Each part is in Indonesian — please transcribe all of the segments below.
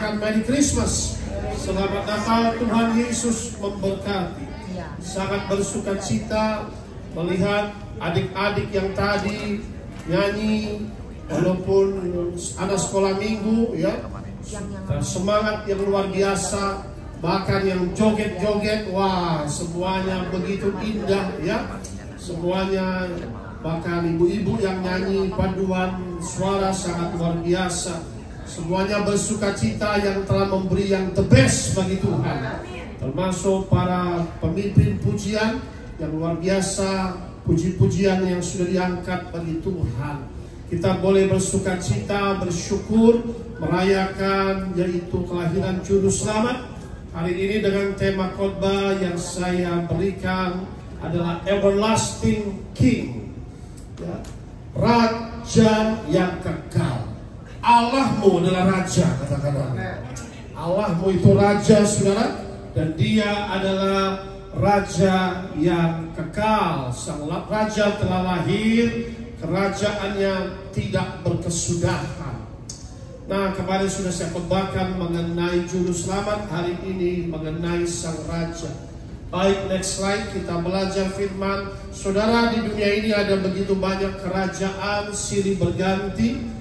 katakan Merry Christmas. Selamat Natal, Tuhan Yesus memberkati. Sangat bersuka cita melihat adik-adik yang tadi nyanyi, walaupun ada sekolah minggu ya, semangat yang luar biasa, bahkan yang joget-joget, wah semuanya begitu indah ya, semuanya, bahkan ibu-ibu yang nyanyi paduan suara sangat luar biasa. Semuanya bersuka cita yang telah memberi yang the best bagi Tuhan, termasuk para pemimpin pujian yang luar biasa, puji-pujian yang sudah diangkat bagi Tuhan. Kita boleh bersuka cita, bersyukur, merayakan yaitu kelahiran Juru Selamat. Hari ini dengan tema khotbah yang saya berikan adalah Everlasting King ya, Raja yang kekal. Allahmu adalah Raja, katakan Allahmu itu Raja, saudara, dan Dia adalah Raja yang kekal. Sang Raja telah lahir, kerajaannya tidak berkesudahan. Nah, kemarin sudah saya khotbahkan mengenai Juru Selamat, hari ini mengenai Sang Raja. Baik, next slide, kita belajar firman. Saudara, di dunia ini ada begitu banyak kerajaan silih berganti,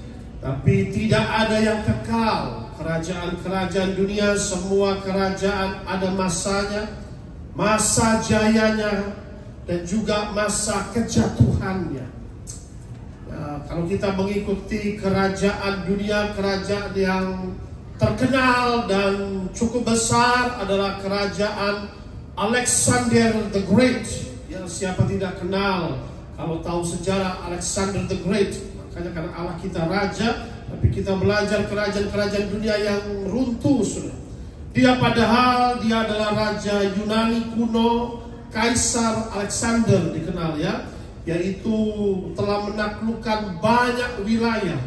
tapi tidak ada yang kekal. Kerajaan-kerajaan dunia, semua kerajaan ada masanya, masa jayanya, dan juga masa kejatuhannya. Nah, kalau kita mengikuti kerajaan dunia, kerajaan yang terkenal dan cukup besar adalah kerajaan Alexander the Great. Yang siapa tidak kenal, kalau tahu sejarah Alexander the Great. Makanya karena Allah kita raja, tapi kita belajar kerajaan-kerajaan dunia yang runtuh, saudara. Dia padahal dia adalah raja Yunani kuno, Kaisar Alexander dikenal ya, yaitu telah menaklukkan banyak wilayah.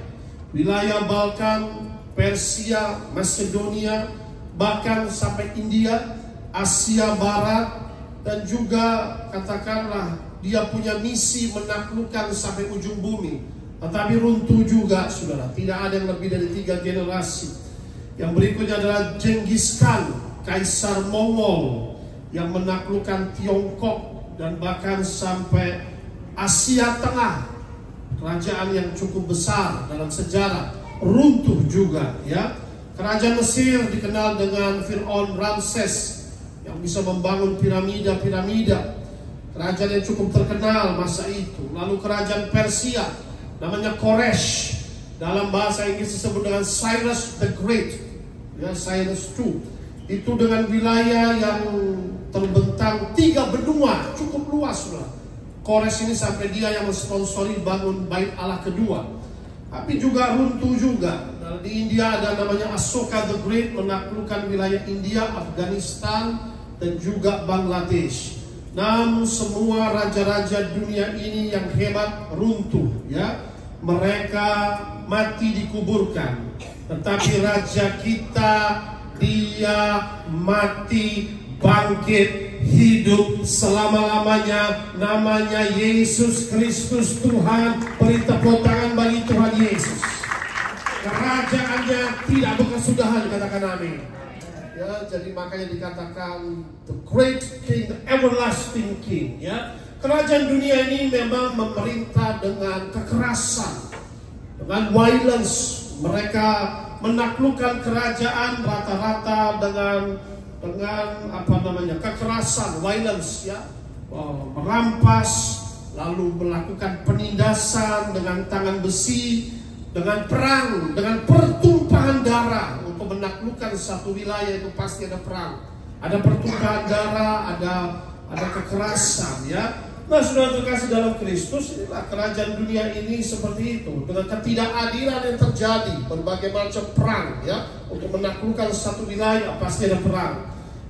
Wilayah Balkan, Persia, Macedonia, bahkan sampai India, Asia Barat, dan juga katakanlah dia punya misi menaklukkan sampai ujung bumi. Tetapi runtuh juga, saudara. Tidak ada yang lebih dari 3 generasi. Yang berikutnya adalah Genghis Khan, Kaisar Mongol, yang menaklukkan Tiongkok dan bahkan sampai Asia Tengah. Kerajaan yang cukup besar dalam sejarah, runtuh juga ya. Kerajaan Mesir dikenal dengan Fir'aun Ramses yang bisa membangun piramida-piramida. Kerajaan yang cukup terkenal masa itu. Lalu kerajaan Persia namanya Koresh, dalam bahasa Inggris disebut dengan Cyrus the Great ya, Cyrus II. Itu dengan wilayah yang terbentang 3 benua, cukup luas lah. Koresh ini sampai dia yang mensponsori bangun Bait Allah kedua. Tapi juga runtuh juga. Nah, di India ada namanya Ashoka the Great, menaklukkan wilayah India, Afghanistan, dan juga Bangladesh. Namun semua raja-raja dunia ini yang hebat runtuh ya. Mereka mati dikuburkan. Tetapi raja kita, dia mati bangkit hidup selama-lamanya. Namanya Yesus Kristus Tuhan. Beri tepuk tangan bagi Tuhan Yesus. Kerajaannya tidak berkesudahan, katakan amin. Ya, jadi makanya dikatakan the great king, the everlasting king ya. Kerajaan dunia ini memang memerintah dengan kekerasan, dengan violence. Mereka menaklukkan kerajaan rata-rata dengan kekerasan, violence ya. Merampas, lalu melakukan penindasan dengan tangan besi, dengan perang, dengan pertumpahan darah. Untuk menaklukkan satu wilayah itu pasti ada perang, ada pertumpahan darah, ada kekerasan ya. Nah, saudara terkasih dalam Kristus, inilah kerajaan dunia ini seperti itu. Dengan ketidakadilan yang terjadi, berbagai macam perang ya, untuk menaklukkan satu wilayah pasti ada perang.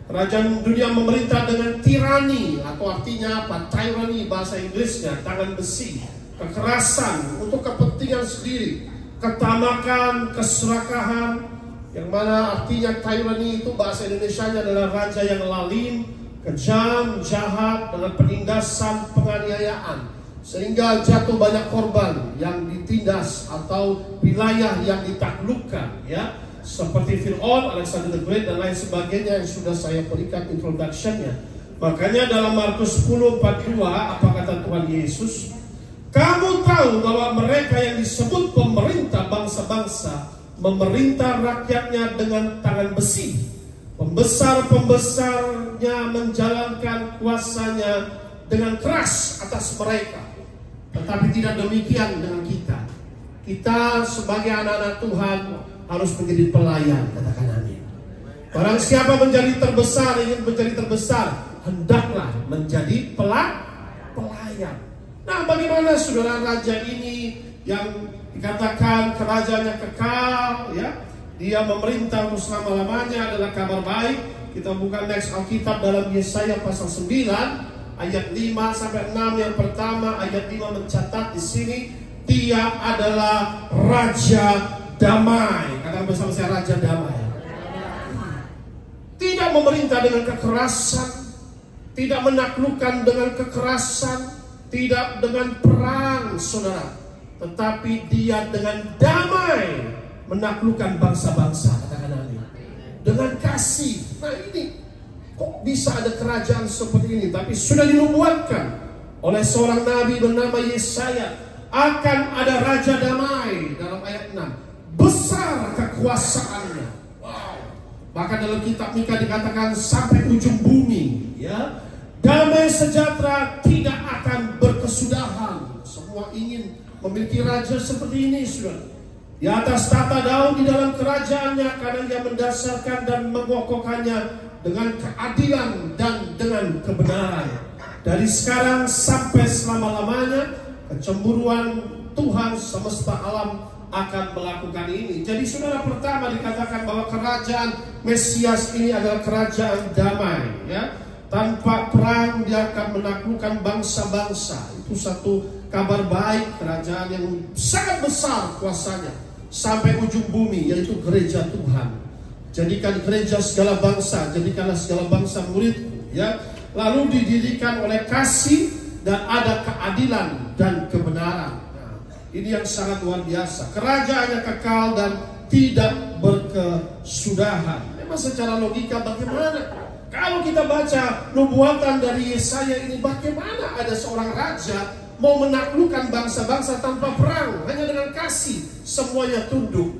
Kerajaan dunia memerintah dengan tirani, atau artinya apa? Tyranny bahasa Inggrisnya, tangan besi, kekerasan untuk kepentingan sendiri, ketamakan, keserakahan, yang mana artinya tyranny itu bahasa Indonesianya adalah raja yang lalim, kejam, jahat, dengan penindasan, penganiayaan, sehingga jatuh banyak korban yang ditindas atau wilayah yang ditaklukkan ya. seperti Fir'aun, Alexander the Great dan lain sebagainya yang sudah saya berikan introduction-nya. Makanya dalam Markus 10:42 apa kata Tuhan Yesus? Kamu tahu bahwa mereka yang disebut pemerintah bangsa-bangsa memerintah rakyatnya dengan tangan besi. Pembesar-pembesarnya menjalankan kuasanya dengan keras atas mereka. Tetapi tidak demikian dengan kita. Kita sebagai anak-anak Tuhan harus menjadi pelayan, katakan amin. Barang siapa menjadi terbesar, ingin menjadi terbesar, hendaklah menjadi pelayan. Nah, bagaimana saudara raja ini yang dikatakan kerajaannya kekal, ya? Dia memerintah untuk selama-lamanya, adalah kabar baik. Kita buka next Alkitab dalam Yesaya pasal 9 ayat 5 sampai 6. Yang pertama ayat 5 mencatat di sini, dia adalah raja damai. Katakan bersama saya, raja damai. Tidak memerintah dengan kekerasan, tidak menaklukkan dengan kekerasan, tidak dengan perang, saudara. Tetapi dia dengan damai menaklukkan bangsa-bangsa, katakan amin. Dengan kasih. Nah ini, kok bisa ada kerajaan seperti ini? Tapi sudah dinubuatkan oleh seorang nabi bernama Yesaya, akan ada raja damai dalam ayat 6. Besar kekuasaannya. Wow. Bahkan dalam kitab Mika dikatakan sampai ujung bumi, ya. Damai sejahtera tidak akan berkesudahan. Semua ingin memiliki raja seperti ini, saudara. Di atas tata Daud di dalam kerajaannya, karena ia mendasarkan dan mengokohkannya dengan keadilan dan dengan kebenaran. Dari sekarang sampai selama-lamanya, kecemburuan Tuhan semesta alam akan melakukan ini. Jadi saudara, pertama dikatakan bahwa kerajaan Mesias ini adalah kerajaan damai, ya. Tanpa perang dia akan menaklukkan bangsa-bangsa. Itu satu kabar baik, kerajaan yang sangat besar kuasanya sampai ujung bumi, yaitu gereja Tuhan. Jadikan gereja segala bangsa, jadikanlah segala bangsa muridku, ya. Lalu didirikan oleh kasih dan ada keadilan dan kebenaran. Nah, ini yang sangat luar biasa. Kerajaannya kekal dan tidak berkesudahan. Memang secara logika bagaimana? Kalau kita baca nubuatan dari Yesaya ini, bagaimana ada seorang raja mau menaklukkan bangsa-bangsa tanpa perang, hanya dengan kasih, semuanya tunduk.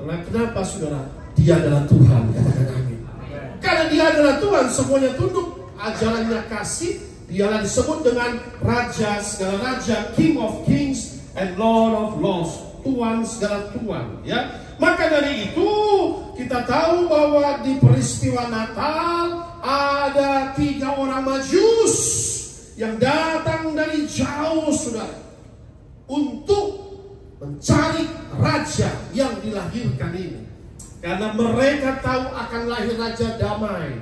Nah, kenapa saudara? Dia adalah Tuhan, katakan amin. Karena dia adalah Tuhan, semuanya tunduk. Ajarannya kasih, dialah disebut dengan raja segala raja, King of Kings and Lord of Lords, Tuhan segala Tuhan, ya. Maka dari itu kita tahu bahwa di peristiwa Natal ada 3 orang Majus yang datang dari jauh, saudara, untuk mencari raja yang dilahirkan ini. Karena mereka tahu akan lahir raja damai.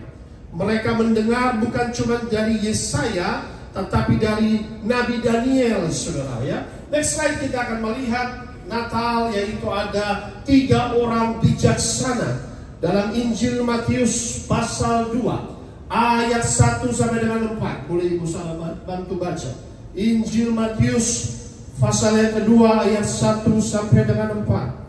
Mereka mendengar bukan cuma dari Yesaya, tetapi dari Nabi Daniel, saudara, ya. Next slide kita akan melihat Natal, yaitu ada 3 orang bijaksana dalam Injil Matius pasal 2 ayat 1 sampai dengan 4. Boleh ibu salah bantu baca Injil Matius pasal yang kedua ayat 1 sampai dengan 4.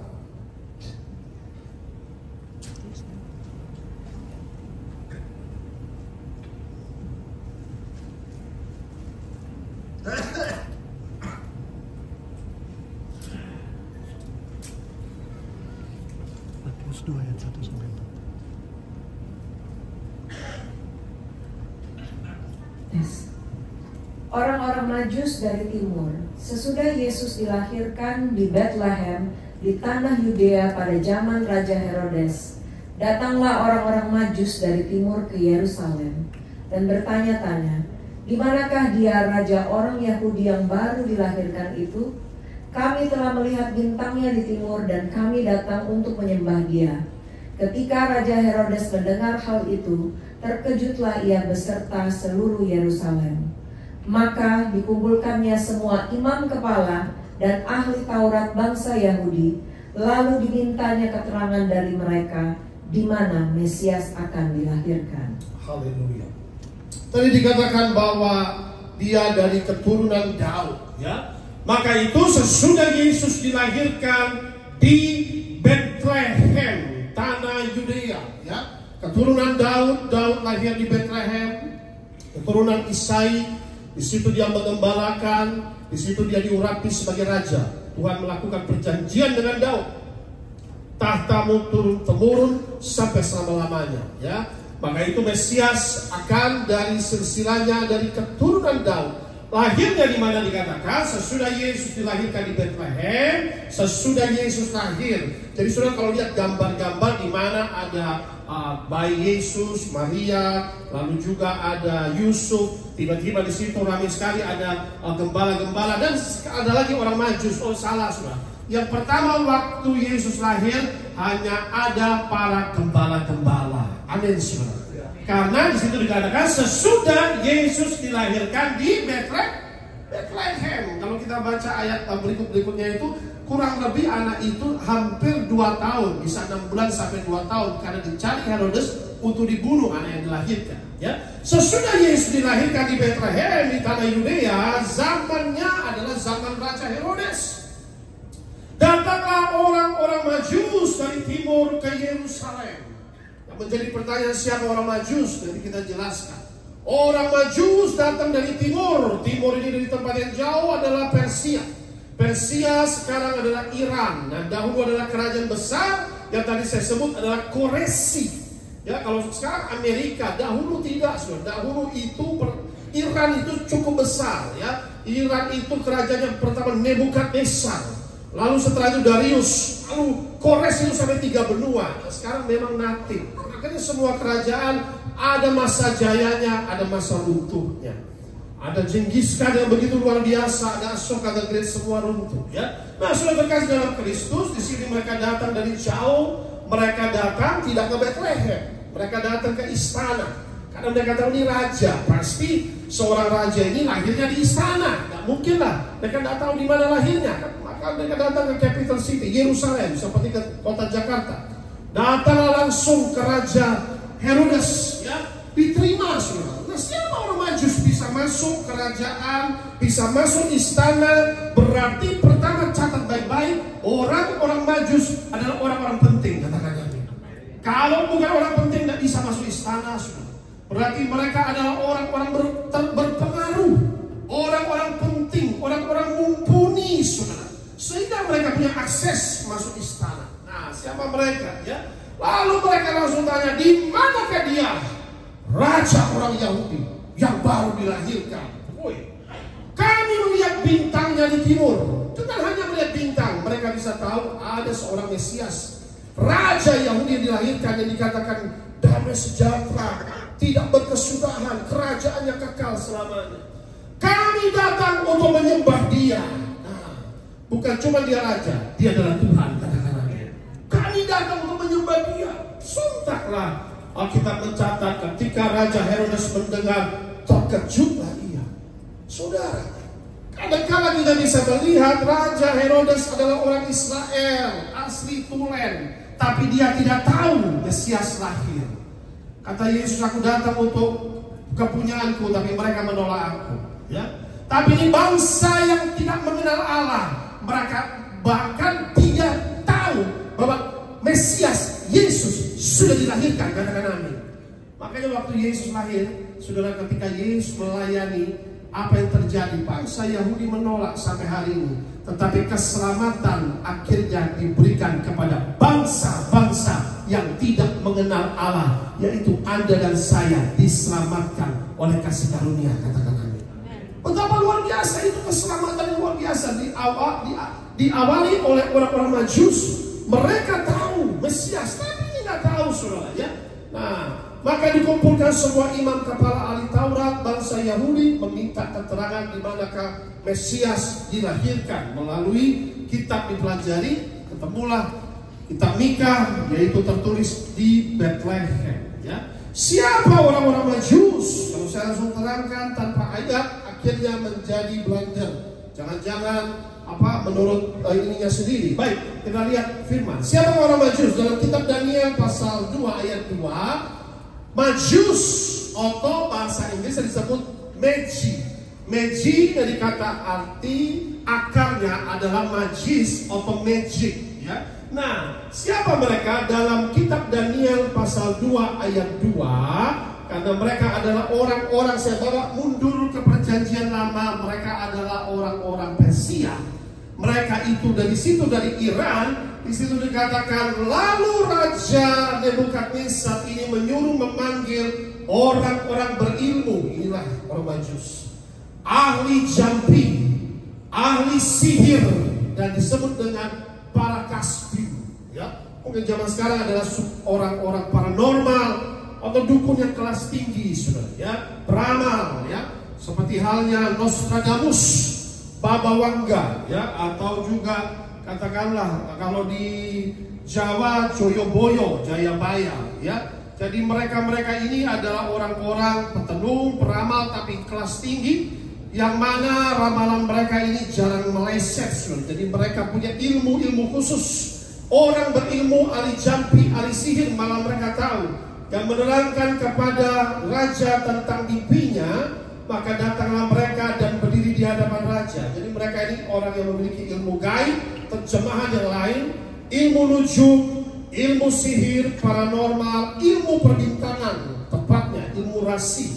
Orang-orang Majus dari timur, sesudah Yesus dilahirkan di Bethlehem di tanah Yudea pada zaman Raja Herodes, datanglah orang-orang Majus dari timur ke Yerusalem dan bertanya-tanya, di manakah dia raja orang Yahudi yang baru dilahirkan itu? Kami telah melihat bintangnya di timur dan kami datang untuk menyembah dia. Ketika Raja Herodes mendengar hal itu, terkejutlah ia beserta seluruh Yerusalem. Maka dikumpulkannya semua imam kepala dan ahli Taurat bangsa Yahudi, lalu dimintanya keterangan dari mereka di mana Mesias akan dilahirkan. Haleluya. Tadi dikatakan bahwa dia dari keturunan Daud, ya. Maka itu sesudah Yesus dilahirkan di Bethlehem, tanah Yudea, ya. Keturunan Daud, Daud lahir di Bethlehem. Keturunan Isai, di situ dia mengembalakan, di situ dia diurapi sebagai raja. Tuhan melakukan perjanjian dengan Daud. Tahtamu turun temurun sampai selama-lamanya, ya. Maka itu Mesias akan dari silsilahnya, dari keturunan Daud. Lahirnya di mana dikatakan sesudah Yesus dilahirkan di Bethlehem, sesudah Yesus lahir. Jadi saudara kalau lihat gambar-gambar di mana ada bayi Yesus, Maria, lalu juga ada Yusuf, tiba-tiba di situ ramai sekali ada gembala-gembala dan ada lagi orang Majus. Oh salah saudara. Yang pertama waktu Yesus lahir hanya ada para gembala-gembala. Amin saudara. Karena di situ dikatakan sesudah Yesus dilahirkan di Bethlehem. Kalau kita baca ayat berikut-berikutnya itu kurang lebih anak itu hampir 2 tahun, bisa 6 bulan sampai 2 tahun karena dicari Herodes untuk dibunuh anak yang dilahirkan. Ya, sesudah Yesus dilahirkan di Bethlehem di tanah Yudea, zamannya adalah zaman Raja Herodes. Datanglah orang-orang Majus dari timur ke Yerusalem. Menjadi pertanyaan siapa orang Majus, nanti kita jelaskan. Orang Majus datang dari timur. Timur ini dari tempat yang jauh adalah Persia. Persia sekarang adalah Iran. Nah, dahulu adalah kerajaan besar yang tadi saya sebut adalah Koresi. Ya, kalau sekarang Amerika, dahulu tidak. Dahulu itu Iran itu cukup besar. Ya, Iran itu kerajaan yang pertama Nebukadnezar. Lalu setelah itu Darius, lalu Kores itu sampai 3 benua. Nah, sekarang memang nothing. Makanya semua kerajaan ada masa jayanya, ada masa runtuhnya. Ada Genghis Khan yang begitu luar biasa, ada Ashoka the Great, semua runtuh. Ya. Nah, sudah terkasih dalam Kristus, di sini mereka datang dari jauh. Mereka datang tidak ke Bethlehem, mereka datang ke istana. Karena mereka tahu ini raja, pasti seorang raja ini lahirnya di istana. Gak mungkin lah, mereka tidak tahu di mana lahirnya. Mereka datang ke capital city, Yerusalem, seperti ke kota Jakarta. Datanglah langsung ke Raja Herodes, ya, diterima saudara. Nah, siapa orang Majus bisa masuk kerajaan, bisa masuk istana? Berarti pertama catat baik-baik, orang-orang Majus adalah orang-orang penting, katakan kami. Kalau bukan orang penting tidak bisa masuk istana, saudara. Berarti mereka adalah orang-orang berpengaruh, orang-orang penting, orang-orang mumpuni, saudara. Sehingga mereka punya akses masuk istana. Nah, siapa mereka? Ya, lalu mereka langsung tanya, di manakah dia? Raja orang Yahudi yang baru dilahirkan. Woi, kami melihat bintangnya di timur. Bukan hanya melihat bintang, mereka bisa tahu ada seorang Mesias, Raja Yahudi yang dilahirkan, yang dikatakan damai sejahtera, tidak berkesudahan, kerajaannya kekal selamanya. Kami datang untuk menyembah dia. Bukan cuma dia raja, dia adalah Tuhan, katakan amin. Kami datang untuk menyembah dia. Sontaklah Alkitab mencatat ketika Raja Herodes mendengar, terkejutlah ia. Saudara, kadang-kadang kita bisa melihat Raja Herodes adalah orang Israel, asli Tulen, tapi dia tidak tahu Mesias lahir. Kata Yesus, aku datang untuk kepunyaanku, tapi mereka menolak aku. Ya, tapi ini bangsa yang tidak mengenal Allah. Mereka bahkan tidak tahu bahwa Mesias Yesus sudah dilahirkan, katakan amin. Makanya waktu Yesus lahir, saudara, ketika Yesus melayani, apa yang terjadi? Bangsa Yahudi menolak sampai hari ini. Tetapi keselamatan akhirnya diberikan kepada bangsa-bangsa yang tidak mengenal Allah, yaitu Anda dan saya diselamatkan oleh kasih karunia, katakan amin. Betapa luar biasa itu keselamatan yang luar biasa. Diawali oleh orang-orang Majus. Mereka tahu Mesias, tapi tidak tahu saudara, ya. Nah, maka dikumpulkan semua imam kepala ahli Taurat bangsa Yahudi meminta keterangan di manakah Mesias dilahirkan. Melalui kitab dipelajari, ketemulah kitab Mika, yaitu tertulis di Bethlehem, ya. Siapa orang-orang Majus? Kalau saya langsung terangkan tanpa ayat, akhirnya menjadi blunder. Jangan-jangan menurut ininya sendiri. Baik, kita lihat firman. Siapa orang Majus? Dalam kitab Daniel pasal 2 ayat 2, Majus atau bahasa Inggris disebut Magi. Magi dari kata arti akarnya adalah magis atau magic, ya. Nah, siapa mereka? Dalam kitab Daniel pasal 2 ayat 2, karena mereka adalah orang-orang, saya bawa mundur ke perjanjian lama, mereka adalah orang-orang Persia. Mereka itu dari situ, dari Iran. Di situ dikatakan, lalu Raja Nebukadnezar ini menyuruh memanggil orang-orang berilmu. Inilah orang Majus, ahli jampi, ahli sihir, dan disebut dengan para kasbi. Ya, mungkin zaman sekarang adalah orang-orang paranormal atau dukun yang kelas tinggi, saudara. Ya, beramal, ya, seperti halnya Nostradamus, Baba Wangga, ya, atau juga katakanlah kalau di Jawa Joyoboyo, Jayabaya, ya. Jadi mereka ini adalah orang-orang petenung, peramal tapi kelas tinggi, yang mana ramalan mereka ini jarang meleset. Jadi mereka punya ilmu-ilmu khusus. Orang berilmu, ahli jampi, ahli sihir, malah mereka tahu dan menerangkan kepada raja tentang mimpinya. Maka datanglah mereka dan berdiri di hadapan raja. Jadi mereka ini orang yang memiliki ilmu gaib, terjemahan yang lain, ilmu nujum, ilmu sihir, paranormal, ilmu perbintangan, tepatnya ilmu rasi,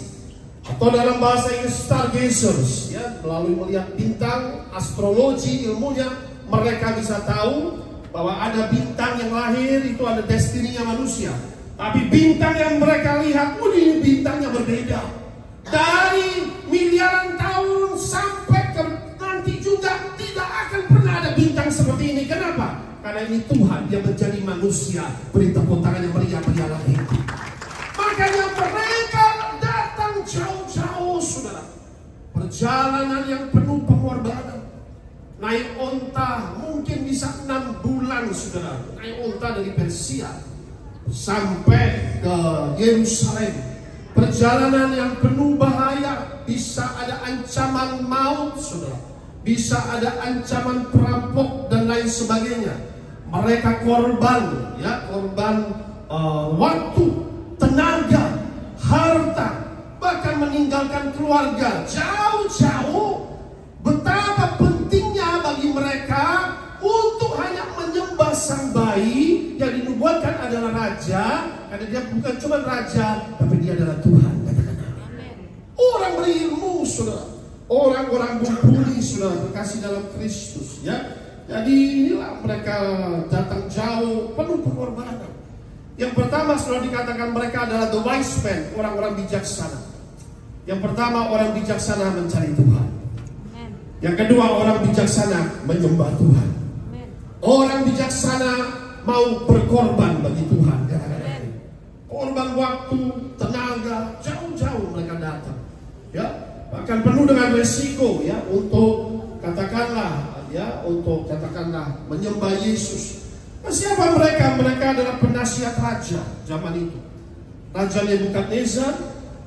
atau dalam bahasa Inggris stargazers, ya, melalui melihat bintang, astrologi, ilmunya mereka bisa tahu bahwa ada bintang yang lahir, itu ada destininya manusia. Tapi bintang yang mereka lihat, ini bintangnya berbeda. Dari miliaran tahun sampai ke nanti juga tidak akan pernah ada bintang seperti ini. Kenapa? Karena ini Tuhan yang menjadi manusia. Beri tepuk tangan yang meriah-meriah lagi. Makanya mereka datang jauh-jauh, saudara. Perjalanan yang penuh pengorbanan. Naik onta mungkin bisa 6 bulan, saudara. Naik onta dari Persia sampai ke Yerusalem. Perjalanan yang penuh bahaya, bisa ada ancaman maut, saudara. Bisa ada ancaman perampok dan lain sebagainya. Mereka korban, ya, korban waktu, tenaga, harta, bahkan meninggalkan keluarga jauh-jauh. Betapa pentingnya bagi mereka untuk hanya menyembah sang bayi yang dinubuatkan adalah raja. Karena dia bukan cuma raja, tapi dia adalah Tuhan. Katakan amin. Orang berilmu, saudara. Orang-orang mumpuni, saudara, berkasih dalam Kristus, ya. Jadi inilah mereka datang jauh, penuh pengorbanan. Yang pertama, saudara, dikatakan mereka adalah the wise men, orang-orang bijaksana. Yang pertama, orang bijaksana mencari Tuhan. Yang kedua, orang bijaksana menyembah Tuhan. Orang bijaksana mau berkorban bagi Tuhan. Korban waktu, tenaga, jauh-jauh mereka datang, ya, bahkan penuh dengan resiko, ya, untuk katakanlah, ya, untuk katakanlah menyembah Yesus. Nah, siapa mereka? Mereka adalah penasihat raja zaman itu, Raja Nebukadnezar,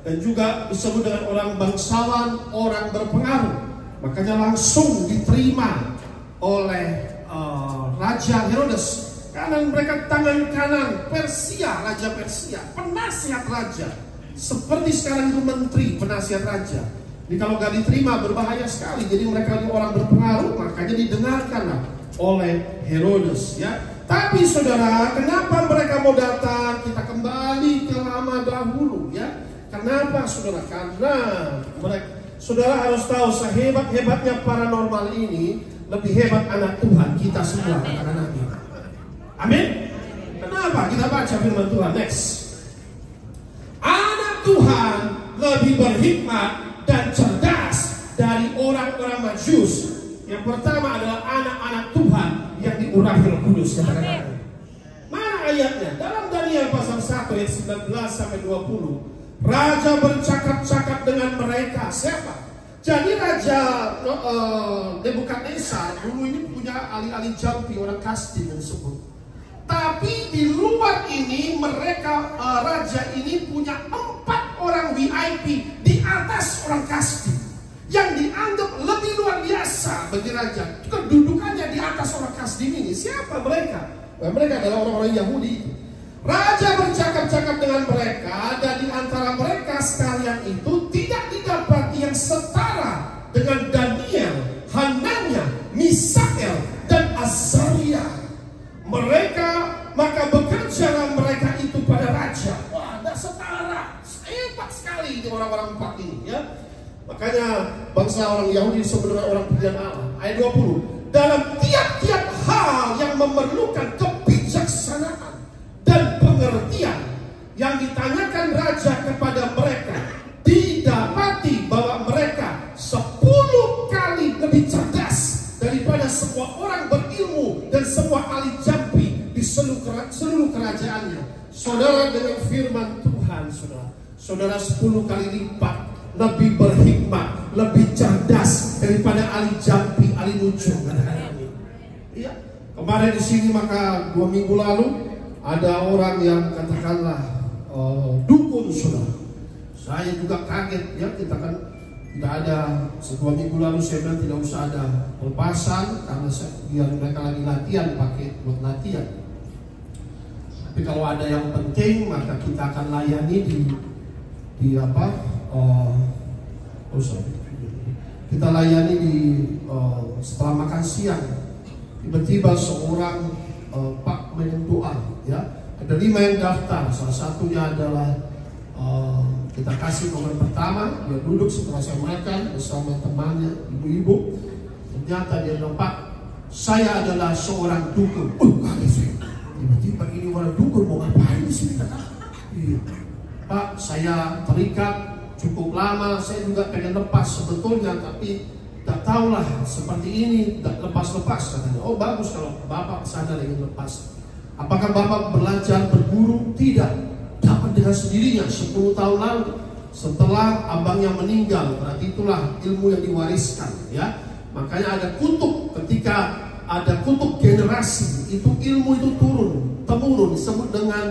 dan juga disebut dengan orang bangsawan, orang berpengaruh. Makanya langsung diterima oleh Raja Herodes. Kanan mereka tangan kanan Persia, Raja Persia, penasihat raja. Seperti sekarang itu menteri, penasihat raja. Jadi kalau gak diterima berbahaya sekali. Jadi mereka ini orang berpengaruh, makanya didengarkanlah oleh Herodes, ya. Tapi saudara, kenapa mereka mau datang? Kita kembali ke lama dahulu, ya. Kenapa saudara? Karena mereka, saudara harus tahu, sehebat-hebatnya paranormal ini, lebih hebat anak Tuhan kita semua. Katakan amin. Amin. Kenapa? Kita baca firman Tuhan. Next. Anak Tuhan lebih berhikmat dan cerdas dari orang-orang Majus. Yang pertama adalah anak-anak Tuhan yang diurapi Roh Kudus. Mana ayatnya? Dalam Daniel pasal 1 ayat 19 sampai 20. Raja bercakap-cakap dengan mereka. Siapa? Jadi Raja Nebukadnezar dulu ini punya ahli-ahli jampi, orang Kasdim yang disebut. Tapi di luar ini mereka, raja ini punya 4 orang VIP di atas orang Kasdim yang dianggap lebih luar biasa bagi raja. Kedudukannya di atas orang Kasdim ini. Siapa mereka? Mereka adalah orang-orang Yahudi. Raja bercakap-cakap dengan mereka, dan di antara mereka sekalian itu tidak didapati yang setara dengan Daniel, Hananya, Misael, dan Azaria. Mereka raja. Wah, tidak setara. Hebat sekali ini orang-orang 4 ini ya. Makanya bangsa orang Yahudi sebenarnya orang pilihan Allah. Ayat 20. Dalam tiap-tiap hal yang memerlukan kebijaksanaan dan pengertian yang ditanyakan raja kepada mereka, didapati bahwa mereka 10 kali lebih cerdas daripada semua orang berilmu dan semua ahli jampi di seluruh kerajaannya. Saudara, dengan firman Tuhan, saudara 10 kali lipat lebih berhikmat, lebih cerdas daripada ahli jampi, ahli nujum. Iya. Kemarin di sini maka 2 minggu lalu ada orang yang katakanlah dukun, saudara. Saya juga kaget ya, kita kan tidak ada. 2 minggu lalu saya bilang tidak usah ada pelepasan karena biar mereka lagi latihan, pakai buat latihan. Tapi kalau ada yang penting maka kita akan layani di apa? Kita layani di setelah makan siang. Tiba-tiba seorang Pak main doa ya. Ada 5 yang daftar. Salah satunya adalah kita kasih nomor pertama. Dia duduk setelah saya makan bersama temannya, ibu-ibu. Ternyata dia bilang, Pak, saya adalah seorang dukun. Kaget saya. Tiba-tiba ini orang dukun mau ngapain di sini? Iya. Pak, saya terikat cukup lama. Saya juga pengen lepas sebetulnya, tapi tak tahulah seperti ini, tak lepas-lepas katanya. Oh bagus kalau Bapak sadar ingin lepas. Apakah Bapak belajar berguru? Tidak. Dapat dengan sendirinya 10 tahun lalu setelah abangnya meninggal. Berarti itulah ilmu yang diwariskan ya. Makanya ada kutub, ketika ada kutub generasi itu ilmu itu turun temurun, disebut dengan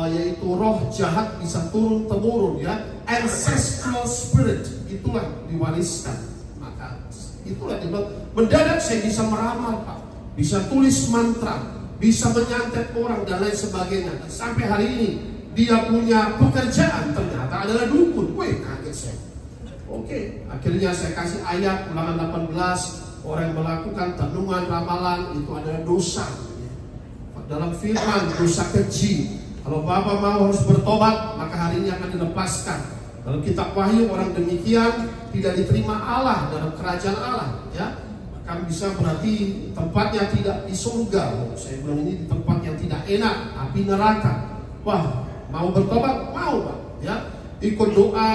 yaitu roh jahat bisa turun temurun ya. Ancestral spirit itulah diwariskan. Maka itulah dibilang mendadak saya bisa meramal, Pak, bisa tulis mantra, bisa menyantet orang dan lain sebagainya. Dan sampai hari ini dia punya pekerjaan ternyata adalah dukun. Wih, kaget saya. Oke, akhirnya saya kasih ayat Ulangan 18, orang yang melakukan tenungan ramalan itu adalah dosa. Dalam firman dosa keji. Kalau Bapak mau harus bertobat, maka hari ini akan dilepaskan. Dalam kitab Wahyu orang demikian tidak diterima Allah dalam kerajaan Allah ya. Kan bisa berarti tempatnya tidak di surga. Saya bilang ini di tempat yang tidak enak, api neraka. Wah, mau bertobat? Mau, Pak. Ya, ikut doa,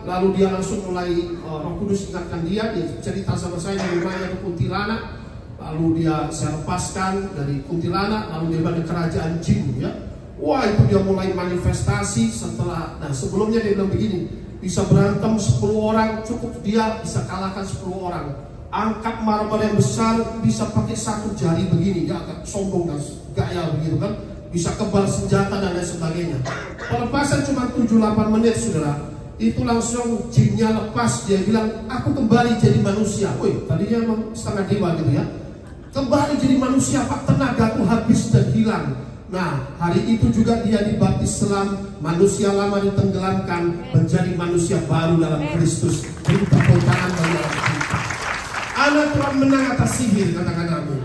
lalu dia langsung mulai Roh Kudus ingatkan dia cerita sama saya di rumahnya di kuntilanak. Lalu saya lepaskan dari kuntilanak, lalu dia pada kerajaan jin ya. Wah, itu dia mulai manifestasi setelah. Nah, sebelumnya dia bilang begini, bisa berantem 10 orang, cukup dia bisa kalahkan 10 orang. Angkat marmer yang besar bisa pakai 1 jari begini, ya agak sombong dan gaya begitu kan. Bisa kebal senjata dan lain sebagainya. Pelepasan cuma 7-8 menit, saudara. Itu langsung jinnya lepas, dia bilang, aku kembali jadi manusia. Wih, tadinya emang setengah dewa gitu ya. Kembali jadi manusia, Pak, tenagaku habis dan hilang. Nah, hari itu juga dia dibaptis selam, manusia lama ditenggelamkan menjadi manusia baru dalam Kristus. Beri tepuk tangan bagi kita. Anak Tuhan menang atas sihir, katakan amin.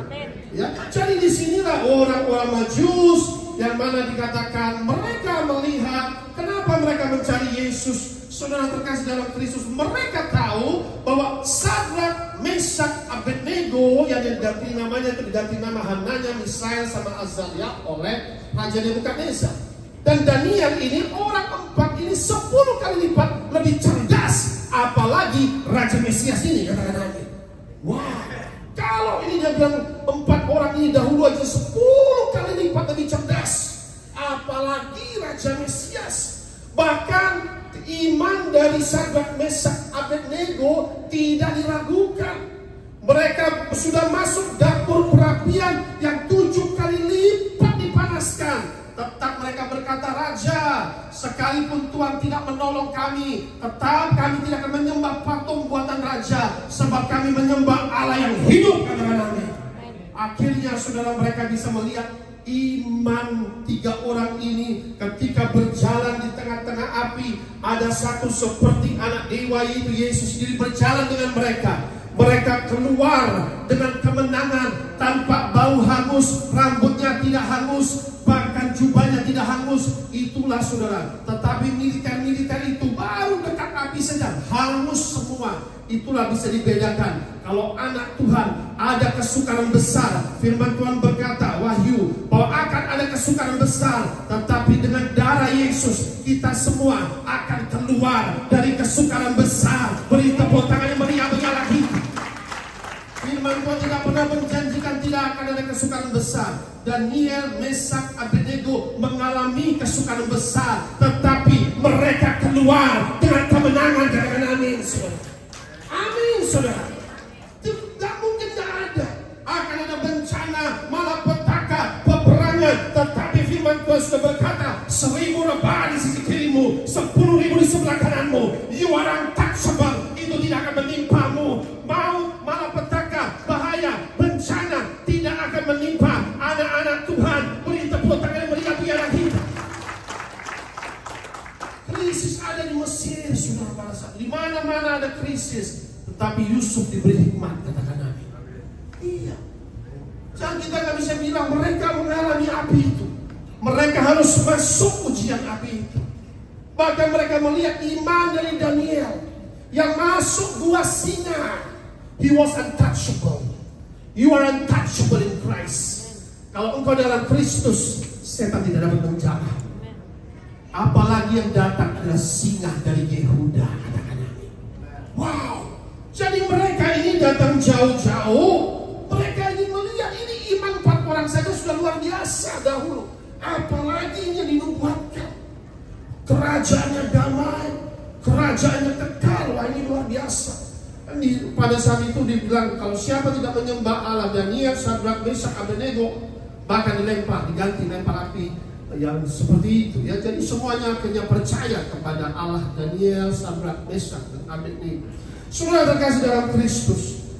Ya, jadi disinilah orang-orang Majus yang mana dikatakan mereka melihat kenapa mereka mencari Yesus. Saudara terkasih dalam Kristus, mereka tahu bahwa Sadrak, Mesak, Abednego yang diganti namanya, diganti nama Hananya, Misael sama Azalia oleh Raja Nebukadnezar. Dan Daniel ini orang 4 ini 10 kali lipat lebih cerdas, apalagi Raja Mesias ini. Wah, kalau ini dia bilang 4 orang ini dahulu aja 10 kali lipat lebih cerdas, apalagi Raja Mesias. Bahkan iman dari Sadrak, Mesak, Abednego tidak diragukan. Mereka sudah masuk dapur perapian yang 7 kali lipat dipanaskan. Tetap mereka berkata, Raja, sekalipun Tuhan tidak menolong kami, tetap kami tidak akan menyembah patung buatan Raja, sebab kami menyembah Allah yang hidup. Akhirnya saudara mereka bisa melihat iman 3 orang ini ketika berjalan di tengah-tengah api. Ada satu seperti anak dewa, yaitu Yesus sendiri berjalan dengan mereka. Mereka keluar dengan kemenangan tanpa bau hangus, rambutnya tidak hangus, bahkan jubahnya tidak hangus. Itulah saudara. Tetapi militer-militer itu baru dekat api saja hangus semua. Itulah bisa dibedakan. Kalau anak Tuhan ada kesukaran besar. Firman Tuhan berkata, Wahyu, bahwa akan ada kesukaran besar. Tetapi dengan darah Yesus, kita semua akan keluar dari kesukaran besar. Beri tepuk tangan yang meriah bagi Allah kita. Firman Tuhan tidak pernah menjanjikan tidak akan ada kesukaran besar. Daniel, Mesak, Abednego mengalami kesukaran besar. Tetapi mereka keluar dengan kemenangan. Katakan amin, saudara. Amin, saudara. Tidak mungkin tidak ada. Akan ada bencana, malapetaka, peperangan. Tetapi firman Tuhan sudah berkata, 1000 rebah di sisi kirimu, 10.000 di sebelah kananmu. You are untouchable. Itu tidak akan menimpamu. Maut, malapetaka, bahaya, bencana tidak akan menimpa anak-anak Tuhan. Beri tepuk tangan yang meriah bagi anak kita. Krisis ada di Mesir, saudara bangsa. Di mana-mana ada krisis. Tetapi Yusuf diberi hikmat, katakan amin. Iya. Jangan kita nggak bisa bilang mereka mengalami api itu. Mereka harus masuk ujian api itu. Bahkan mereka melihat iman dari Daniel yang masuk gua singa. He was untouchable. You are untouchable in Christ. Kalau engkau dalam Kristus, setan tidak dapat menjamah. Apalagi yang datang adalah singa dari Yehuda. Katakan amin. Wow. Jadi mereka ini datang jauh-jauh. Mereka ini melihat ini iman 4 orang saja sudah luar biasa dahulu. Apalagi ini yang dinubuatkan. Kerajaannya damai, kerajaannya kekal. Wah, ini luar biasa. Pada saat itu dibilang kalau siapa tidak menyembah Allah Daniel, Sadrak, Mesak, Abednego, bahkan dilempar, diganti lempar api yang seperti itu. Ya, jadi semuanya akhirnya percaya kepada Allah Daniel, Sadrak, Mesak, dan Abednego. Saudara terkasih dalam Kristus,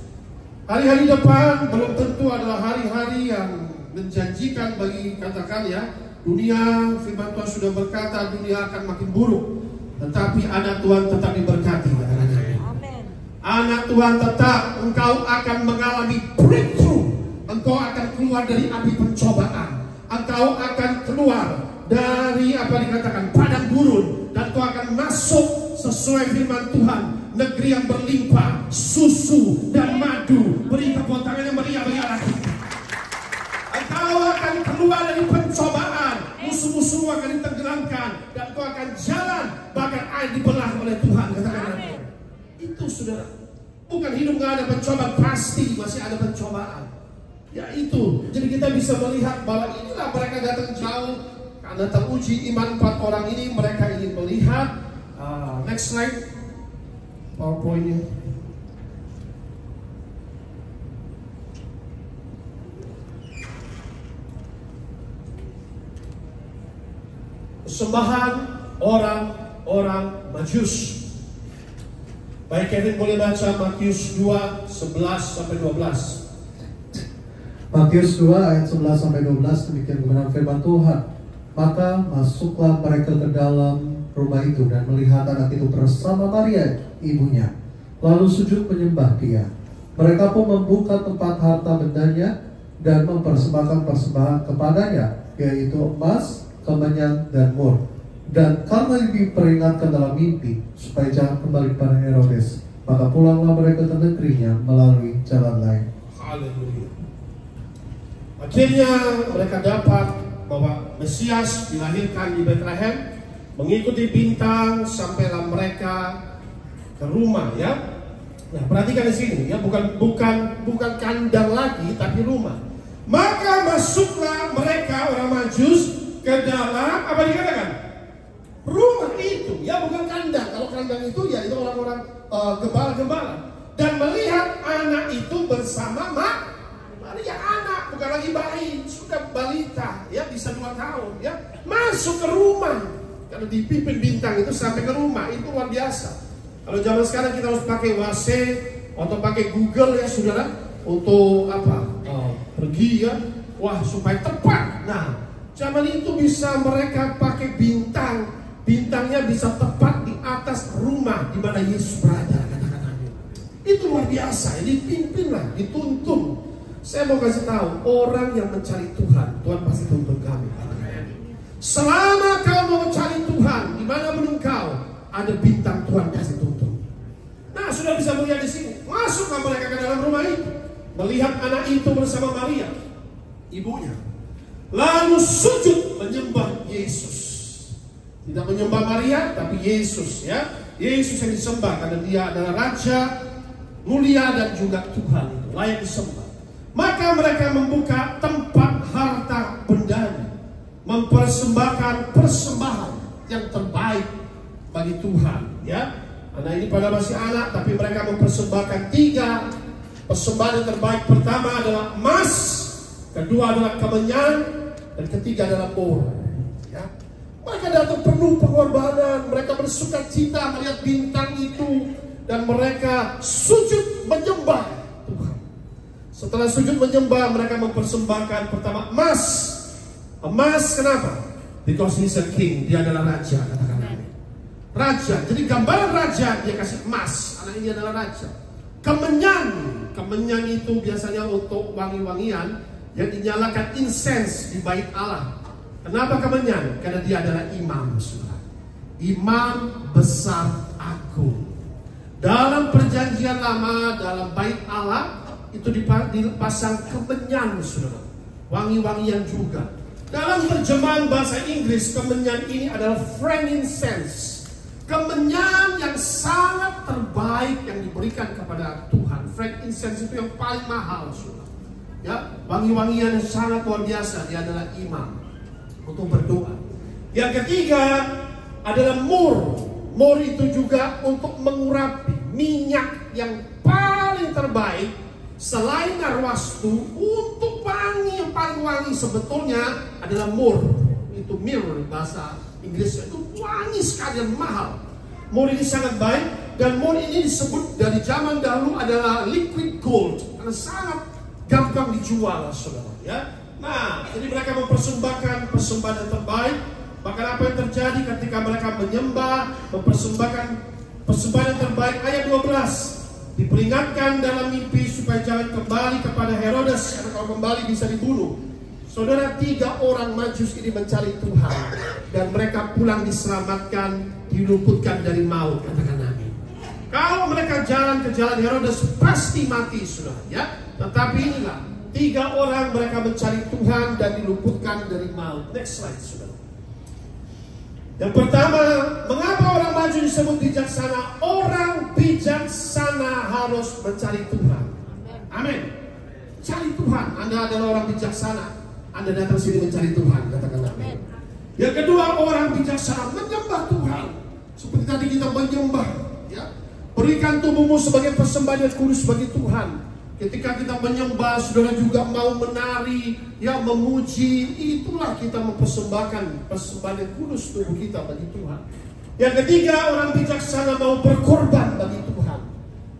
hari-hari depan belum tentu adalah hari-hari yang menjanjikan bagi, katakan ya, dunia. Firman Tuhan sudah berkata dunia akan makin buruk, tetapi anak Tuhan tetap diberkati. Anak Tuhan tetap, engkau akan mengalami breakthrough. Engkau akan keluar dari api pencobaan. Engkau akan keluar dari apa dikatakan padang gurun, dan engkau akan masuk sesuai firman Tuhan, negeri yang berlimpah susu dan madu. Beri tepuk tangan yang meriah bagi Allah kita. Engkau akan keluar dari pencobaan, musuh-musuh akan ditenggelamkan, dan engkau akan jalan bahkan air dibelah oleh Tuhan. Katakan amin. Itu saudara, bukan hidup gak ada pencobaan, pasti masih ada pencobaan. Ya itu, jadi kita bisa melihat bahwa inilah mereka datang jauh karena teruji iman 4 orang ini. Mereka ingin melihat. Next slide, PowerPoint-nya. Persembahan orang-orang Majus. Baik, Kevin boleh baca Matius 2, 11-12. Matius 2 ayat 11 sampai 12, demikian kebenaran firman Tuhan. Maka masuklah mereka ke dalam rumah itu dan melihat anak itu bersama Maria ibunya, lalu sujud menyembah dia. Mereka pun membuka tempat harta bendanya dan mempersembahkan persembahan kepadanya, yaitu emas, kemenyan, dan mur. Dan karena diperingatkan dalam mimpi supaya jangan kembali kepada Herodes, maka pulanglah mereka ke negerinya melalui jalan lain. Haleluya. Akhirnya mereka dapat bahwa Mesias dilahirkan di Bethlehem, mengikuti bintang sampailah mereka ke rumah, ya. Nah, perhatikan di sini ya, bukan kandang lagi tapi rumah. Maka masuklah mereka orang Majus ke dalam apa dikatakan? Rumah itu, ya, bukan kandang. Kalau kandang itu ya itu orang-orang gembala-gembala. Dan melihat anak itu bersama Maria, anak, bukan lagi bayi, sudah balita, ya, bisa 2 tahun, ya, masuk ke rumah. Kalau dipimpin bintang itu sampai ke rumah, itu luar biasa. Kalau zaman sekarang kita harus pakai WhatsApp atau pakai Google, ya saudara, untuk apa? Pergi, ya, wah, supaya tepat. Nah, zaman itu bisa mereka pakai bintang. Bintangnya bisa tepat di atas rumah di mana Yesus berada. Katakan amin. Itu luar biasa. Dipimpin lah, dituntun. Saya mau kasih tahu, orang yang mencari Tuhan, Tuhan pasti tuntun kami. Selama kau mau cari Tuhan, di mana pun engkau, ada bintang Tuhan kasih tuntun. Nah, sudah bisa melihat di sini. Masuklah mereka ke dalam rumah itu, melihat anak itu bersama Maria, ibunya. Lalu sujud menyembah Yesus. Tidak menyembah Maria, tapi Yesus, ya. Yesus yang disembah karena dia adalah Raja mulia dan juga Tuhan itu layak disembah. Maka mereka membuka tempat harta bendanya, mempersembahkan persembahan yang terbaik bagi Tuhan, ya. Anak ini pada masih anak, tapi mereka mempersembahkan 3 persembahan yang terbaik. Pertama adalah emas, kedua adalah kemenyan, dan ketiga adalah mur, ya. Mereka datang penuh pengorbanan, mereka bersuka cita melihat bintang itu, dan mereka sujud menyembah Tuhan. Setelah sujud menyembah, mereka mempersembahkan pertama emas. Emas kenapa? Because he's a king, dia adalah raja, katakan amin. Raja, jadi gambaran raja dia kasih emas, anak ini adalah raja. Kemenyan, kemenyan itu biasanya untuk wangi-wangian yang dinyalakan incense di bait Allah. Kenapa kemenyan? Karena dia adalah imam, saudara. Imam besar agung. Dalam perjanjian lama, dalam bait Allah itu dipasang kemenyan, saudara. Wangi-wangian juga. Dalam terjemahan bahasa Inggris, kemenyan ini adalah frankincense. Kemenyan yang sangat terbaik yang diberikan kepada Tuhan. Frankincense itu yang paling mahal, saudara. Ya, wangi-wangian yang sangat luar biasa. Dia adalah imam untuk berdoa. Yang ketiga adalah mur. Mur itu juga untuk mengurapi, minyak yang paling terbaik selain narwastu untuk wangi yang paling wangi sebetulnya adalah mur. Itu myrrh bahasa Inggrisnya, itu wangi sekali dan mahal. Mur ini sangat baik, dan mur ini disebut dari zaman dahulu adalah liquid gold karena sangat gampang dijual, saudara, ya. Nah, jadi mereka mempersembahkan persembahan yang terbaik. Maka apa yang terjadi ketika mereka menyembah, mempersembahkan persembahan yang terbaik? Ayat 12. Diperingatkan dalam mimpi supaya jangan kembali kepada Herodes, karena kalau kembali bisa dibunuh. Saudara, 3 orang Majus ini mencari Tuhan, dan mereka pulang diselamatkan, diluputkan dari maut, katakan amin. Kalau mereka jalan ke jalan Herodes pasti mati, saudara, ya. Tetapi inilah 3 orang mereka mencari Tuhan dan diluputkan dari maut. Next slide, saudara. Yang pertama, mengapa orang maju disebut bijaksana? Orang bijaksana harus mencari Tuhan. Amin. Cari Tuhan. Anda adalah orang bijaksana. Anda datang sini mencari Tuhan, katakan amin. Yang kedua, orang bijaksana menyembah Tuhan. Seperti tadi kita menyembah, ya. Berikan tubuhmu sebagai persembahan yang kudus bagi Tuhan. Ketika kita menyembah, saudara juga mau menari, ya, memuji, itulah kita mempersembahkan persembahan yang kudus tubuh kita bagi Tuhan. Yang ketiga, orang bijaksana mau berkorban bagi Tuhan.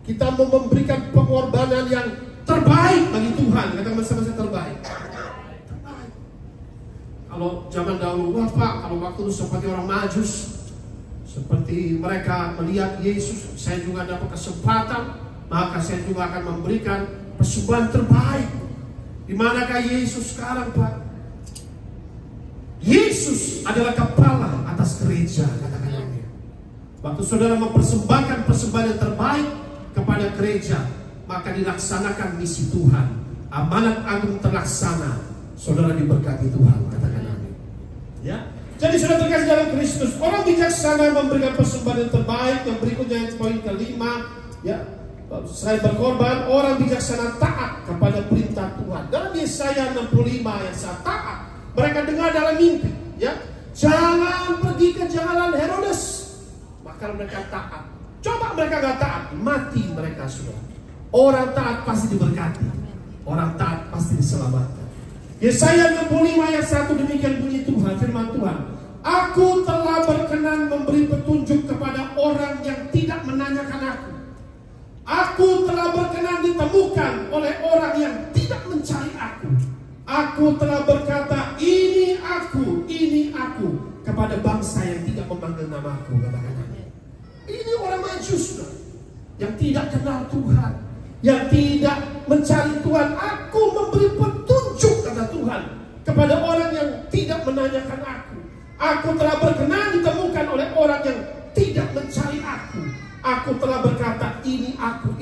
Kita mau memberikan pengorbanan yang terbaik bagi Tuhan. Katakan bersama-sama, terbaik. Kalau zaman dahulu, wah Pak, kalau waktu itu seperti orang Majus, seperti mereka melihat Yesus, saya juga dapat kesempatan, maka saya juga akan memberikan persembahan terbaik. Di manakah Yesus sekarang, Pak? Yesus adalah kepala atas gereja, katakan amin. Waktu saudara mempersembahkan persembahan yang terbaik kepada gereja, maka dilaksanakan misi Tuhan. Amanat agung terlaksana, saudara diberkati Tuhan, katakan amin. Ya. Jadi saudara terkasih dalam Kristus, orang bijaksana memberikan persembahan yang terbaik. Yang berikutnya, yang poin kelima, ya. Selain berkorban, orang bijaksana taat kepada perintah Tuhan. Dalam Yesaya 65 yang saya taat, mereka dengar dalam mimpi, ya, jangan pergi ke jalan Herodes. Maka mereka taat. Coba mereka gak taat, mati mereka semua. Orang taat pasti diberkati, orang taat pasti diselamatkan. Yesaya 65 ayat 1 demikian bunyi Tuhan, firman Tuhan. Aku telah berkenan memberi petunjuk kepada orang yang tidak menanyakan aku. Aku telah berkenan ditemukan oleh orang yang tidak mencari aku. Aku telah berkata, ini aku kepada bangsa yang tidak memanggil namaku. Katakan amin. Ini orang Majus yang tidak kenal Tuhan, yang tidak mencari Tuhan. Aku memberi petunjuk, kata Tuhan, kepada orang yang tidak menanyakan aku. Aku telah berkenan ditemukan oleh orang yang tidak mencari aku. Aku telah berkata, ini aku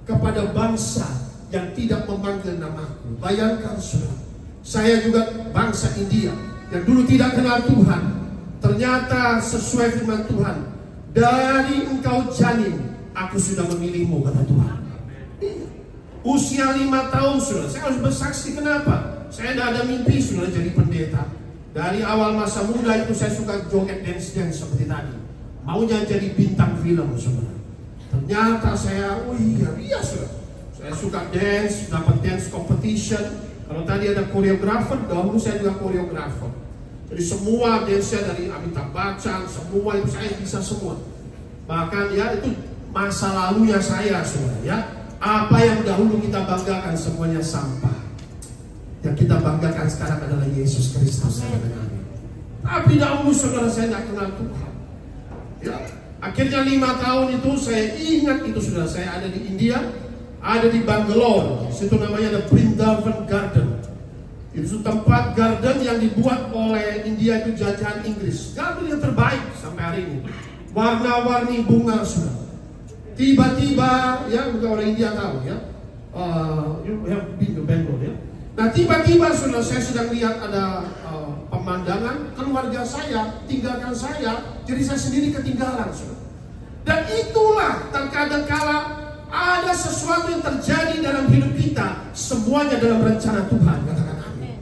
kepada bangsa yang tidak memanggil namaku. Bayangkan saudara, saya juga bangsa India yang dulu tidak kenal Tuhan. Ternyata sesuai firman Tuhan, dari engkau janin aku sudah memilihmu, kata Tuhan. Usia 5 tahun saudara, saya harus bersaksi. Kenapa? Saya tidak ada mimpi saudara jadi pendeta. Dari awal masa muda itu saya suka joget dance seperti tadi. Maunya jadi bintang film saudara. Ternyata saya, iya saudara. Saya suka dance, dapat dance competition. Kalau tadi ada koreografer, dahulu saya juga koreografer. Jadi semua dance dari Amitabh Bachchan, semua itu saya bisa semua. Bahkan ya itu masa lalunya saya saudara ya. Apa yang dahulu kita banggakan semuanya sampah. Yang kita banggakan sekarang adalah Yesus Kristus. Tapi dahulu saudara saya tidak kenal Tuhan. Ya, akhirnya 5 tahun itu saya ingat itu saudara, saya ada di India, ada di Bangalore. Situ namanya ada Brindavan Garden. Itu tempat garden yang dibuat oleh India, itu jajahan Inggris. Garden yang terbaik sampai hari ini. Warna-warni bunga saudara. Tiba-tiba ya, bukan orang India tahu ya. You have been to Bangalore ya. Nah tiba-tiba saudara saya sedang lihat ada pemandangan, keluarga saya tinggalkan saya, jadi saya sendiri ketinggalan saudara. Dan itulah terkadang kala ada sesuatu yang terjadi dalam hidup kita, semuanya dalam rencana Tuhan. Katakan amin.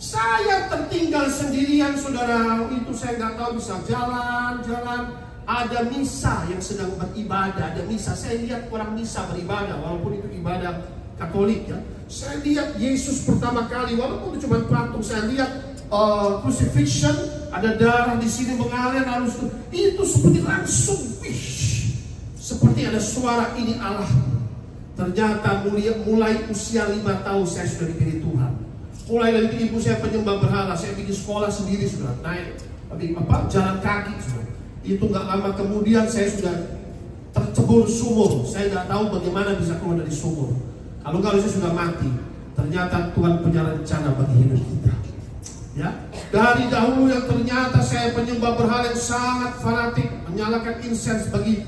Saya tertinggal sendirian saudara, itu saya nggak tahu bisa jalan-jalan. Ada misa yang sedang beribadah, ada misa. Saya lihat orang misa beribadah, walaupun itu ibadah Katolik ya. Saya lihat Yesus pertama kali, walaupun itu cuma patung. Saya lihat crucifixion, ada darah di sini mengalir, lalu itu seperti langsung, seperti ada suara, ini Allah. Ternyata mulai usia 5 tahun saya sudah dipilih Tuhan. Mulai dari itu ibu saya penyembah berhala, saya bikin sekolah sendiri sudah naik, jalan kaki sudah. Itu nggak lama kemudian saya sudah tercebur sumur. Saya nggak tahu bagaimana bisa keluar dari sumur. Kalau saya sudah mati. Ternyata Tuhan punya rencana bagi hidup kita. Ya, dari dahulu yang ternyata saya penyembah berhala yang sangat fanatik, menyalakan insensi bagi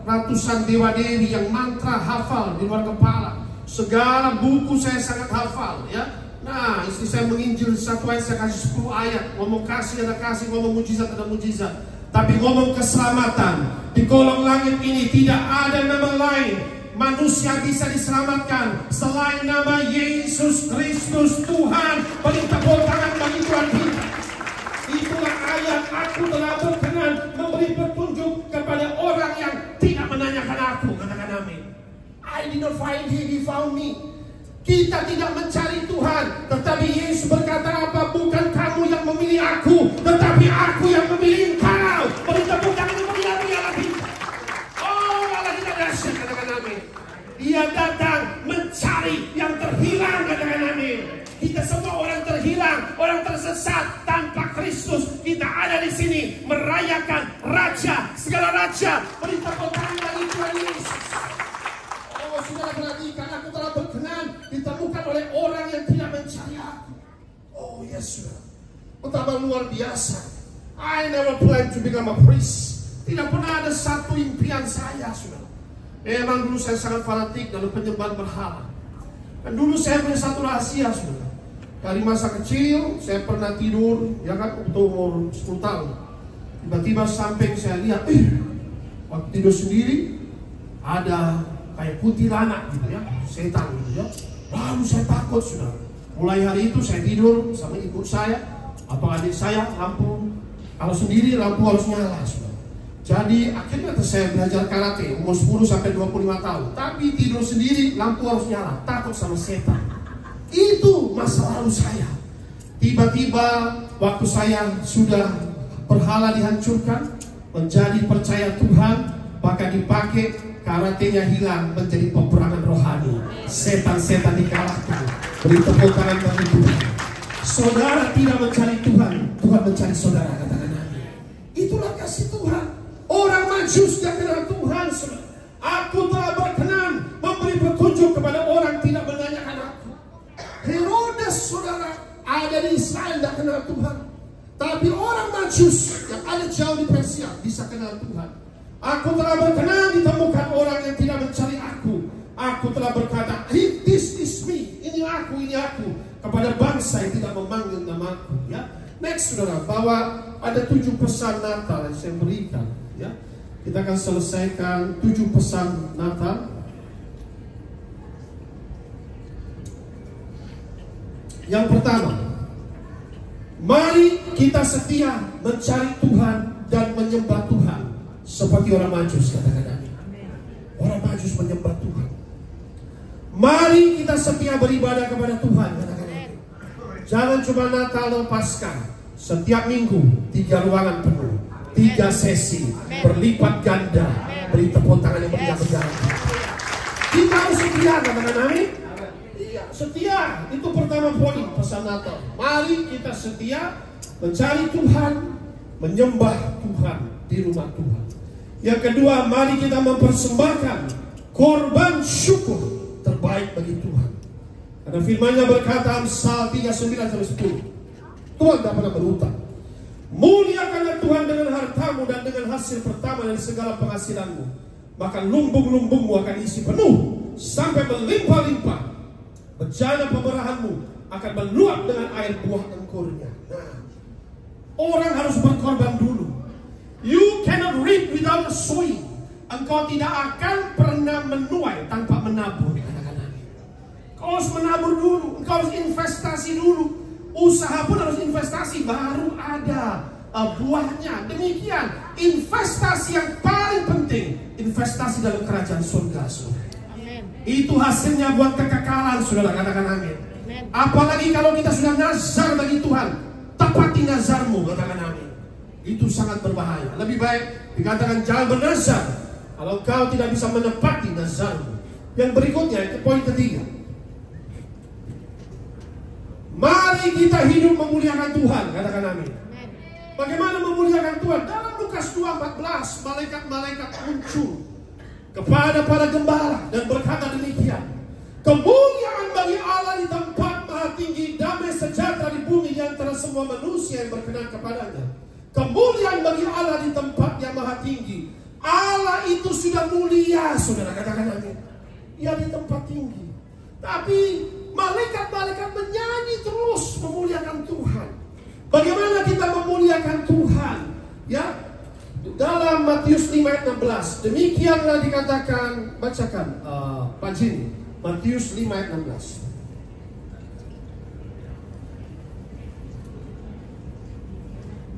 ratusan dewa-dewi yang mantra hafal di luar kepala. Segala buku saya sangat hafal. Ya, nah istri saya menginjil satu ayat saya kasih 10 ayat. Ngomong kasih ada kasih, ngomong mujizat ada mujizat. Tapi ngomong keselamatan, di kolong langit ini tidak ada nama lain manusia bisa diselamatkan selain nama Yesus Kristus Tuhan. Beri tepuk tangan bagi Tuhan kita. Itulah ayat, aku telah berkenan memberi petunjuk kepada orang yang tidak menanyakan aku. Katakan amin. I did not find him, he found me. Kita tidak mencari Tuhan, tetapi Yesus berkata apa? Bukan kamu yang memilih aku, tetapi aku yang memilih engkau. Beri tepuk tangan bagi Allah kita. Oh, Allah kita dahsyat, katakan amin. Dia datang mencari yang terhilang, katakan amin. Kita semua orang terhilang, orang tersesat tanpa Kristus. Kita ada di sini merayakan Raja, segala Raja. Beri tepuk tangan bagi Tuhan Yesus. Oh, saudara perhatikan, aku telah berkenan ditemukan oleh orang yang tidak mencari aku. Oh yes, saudara. Betapa luar biasa. I never planned to become a priest. Tidak pernah ada satu impian saya, saudara. Memang dulu saya sangat fanatik dalam penyembahan berhala. Dan dulu saya punya satu rahasia, saudara. Dari masa kecil saya pernah tidur, ya kan, waktu umur 10 tahun. Tiba-tiba samping saya lihat, waktu tidur sendiri ada kayak kuntilanak gitu ya, setan gitu ya. Lalu saya takut sudah. Mulai hari itu saya tidur sama ibu saya, apa adik saya, lampu. Kalau sendiri lampu harus nyala sudah. Jadi akhirnya saya belajar karate umur 10 sampai 25 tahun. Tapi tidur sendiri lampu harus nyala, takut sama setan. Itu masa lalu saya. Tiba-tiba waktu saya sudah berhala dihancurkan, menjadi percaya Tuhan, maka dipakai karatenya hilang menjadi peperangan rohani. Setan-setan dikalahkan. Beri tepuk tangan bagi Tuhan. Saudara tidak mencari Tuhan, Tuhan mencari saudara. Katakan amin. Itulah kasih Tuhan. Orang Majus tidak kenal Tuhan. Aku telah berkenan memberi petunjuk kepada orang tidak menanyakan aku. Herodes saudara ada di Israel tidak kenal Tuhan. Tapi orang Majus yang ada jauh di Persia bisa kenal Tuhan. Aku telah berkenan ditemukan orang yang tidak mencari aku. Aku telah berkata, this is me, ini aku, kepada bangsa yang tidak memanggil namaku. Ya. Next, saudara, bahwa ada 7 pesan Natal yang saya berikan. Ya. Kita akan selesaikan 7 pesan Natal. Yang pertama, mari kita setia mencari Tuhan dan menyembah Tuhan seperti orang Majus, katakan amin. Orang Majus menyembah Tuhan. Mari kita setia beribadah kepada Tuhan, katakan amin. Jangan cuma Natal dan Paskah. Setiap minggu 3 ruangan penuh, 3 sesi berlipat ganda. Beri tepuk tangan yang meriah berjalan. Kita harus setia, katakan amin. Setia, itu pertama poin pesan Natal. Mari kita setia mencari Tuhan, menyembah Tuhan di rumah Tuhan. Yang kedua, mari kita mempersembahkan korban syukur terbaik bagi Tuhan. Karena firman-Nya berkata, Amsal 39:10, Tuhan tak pernah berhutang. Muliakanlah Tuhan dengan hartamu dan dengan hasil pertama dari segala penghasilanmu, maka lumbung-lumbungmu akan isi penuh sampai berlimpah-limpah. Bejana pemerahanmu akan meluap dengan air buah angkurnya. Nah, orang harus berkorban dulu. You cannot reap without sowing. Engkau tidak akan pernah menuai tanpa menabur. Kau harus menabur dulu. Engkau harus investasi dulu. Usaha pun harus investasi, baru ada buahnya. Demikian investasi yang paling penting, investasi dalam kerajaan surga, saudara. Itu hasilnya buat kekekalan, saudara, katakan amin. Apalagi kalau kita sudah nazar bagi Tuhan, tepati nazarmu, katakan amin. Itu sangat berbahaya. Lebih baik dikatakan jangan bernazar kalau kau tidak bisa menepati nazarmu. Yang berikutnya, itu poin ketiga. Mari kita hidup memuliakan Tuhan, katakan amin. Bagaimana memuliakan Tuhan? Dalam Lukas 2:14, malaikat-malaikat muncul kepada para gembala dan berkata demikian, kemuliaan bagi Allah di tempat maha tinggi, damai sejahtera di bumi di antara semua manusia yang berkenan kepadanya. Kemuliaan bagi Allah di tempat yang maha tinggi. Allah itu sudah mulia, saudara, katakan amin. Ia di tempat tinggi. Tapi malaikat-malaikat menyanyi terus memuliakan Tuhan. Bagaimana kita memuliakan Tuhan? Ya, dalam Matius 5:16, demikianlah dikatakan, bacakan Pak Jin, Matius 5:16.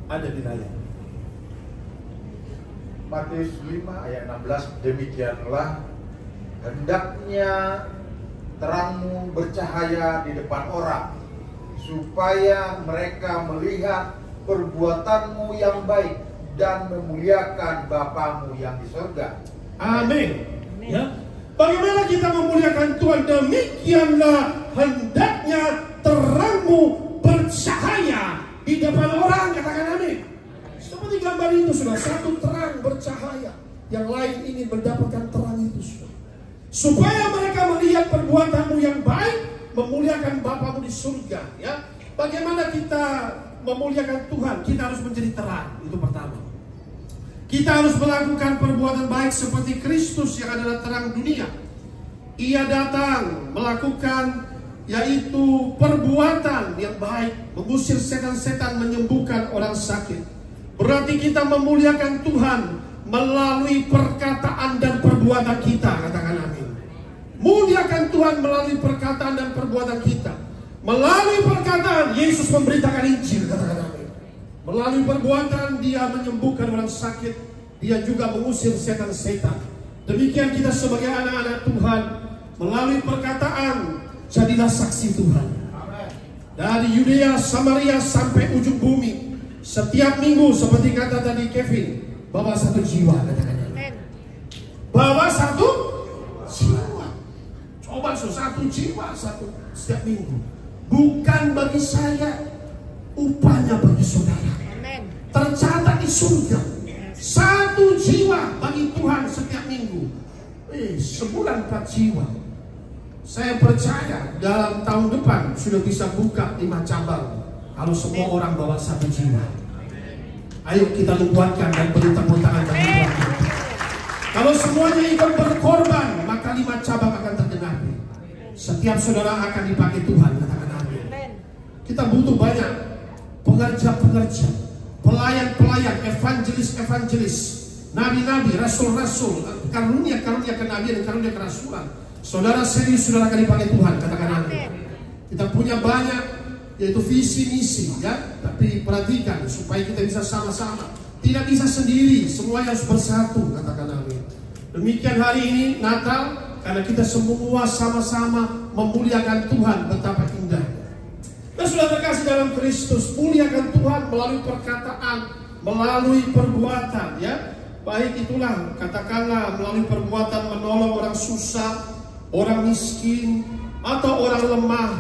Ada di layar. Matius 5:16, demikianlah hendaknya terangmu bercahaya di depan orang, supaya mereka melihat perbuatanmu yang baik dan memuliakan Bapamu yang di surga. Amin. Ya. Bagaimana kita memuliakan Tuhan? Demikianlah hendaknya terangmu bercahaya di depan orang, katakan amin. Seperti gambar itu, sudah satu terang bercahaya, yang lain ingin mendapatkan terang itu, sudah. Supaya mereka melihat perbuatanmu yang baik, memuliakan Bapamu di surga. Ya. Bagaimana kita memuliakan Tuhan? Kita harus menjadi terang, itu pertama. Kita harus melakukan perbuatan baik seperti Kristus yang adalah terang dunia. Ia datang melakukan yaitu perbuatan yang baik, mengusir setan-setan, menyembuhkan orang sakit. Berarti kita memuliakan Tuhan melalui perkataan dan perbuatan kita, katakan amin. Muliakan Tuhan melalui perkataan dan perbuatan kita. Melalui perkataan Yesus memberitakan Injil, katakan amin. Melalui perbuatan Dia menyembuhkan orang sakit, Dia juga mengusir setan-setan. Demikian kita sebagai anak-anak Tuhan, melalui perkataan jadilah saksi Tuhan. Dari Yudea, Samaria sampai ujung bumi. Setiap minggu seperti kata tadi Kevin, bawa satu jiwa, katakan amin. Bawa satu jiwa. Coba satu jiwa setiap minggu. Bukan bagi saya, upahnya bagi saudara. Tercatat di surga. Satu jiwa bagi Tuhan setiap minggu. Sebulan 4 jiwa. Saya percaya dalam tahun depan sudah bisa buka 5 cabang. Kalau semua orang bawa satu jiwa. Ayo kita lupakan dan beri tepuk tangan bagi Tuhan. Kalau semuanya ikut berkorban, maka 5 cabang akan tergenapi. Setiap saudara akan dipakai Tuhan, katakan amin. Kita butuh banyak pengerja-pengerja, pelayan-pelayan, evangelis-evangelis, nabi-nabi, rasul-rasul, karunia-karunia kenabian dan karunia kerasulan. Saudara serius, saudara akan dipakai Tuhan, katakan amin. Kita punya banyak, yaitu visi misi, ya. Tapi perhatikan supaya kita bisa sama-sama, tidak bisa sendiri, semuanya harus bersatu, katakan amin. Demikian hari ini Natal, karena kita semua sama-sama memuliakan Tuhan, betapa indah. Dan sudah terkasih dalam Kristus, muliakan Tuhan melalui perkataan, melalui perbuatan, ya. Baik itulah, katakanlah melalui perbuatan menolong orang susah, orang miskin, atau orang lemah,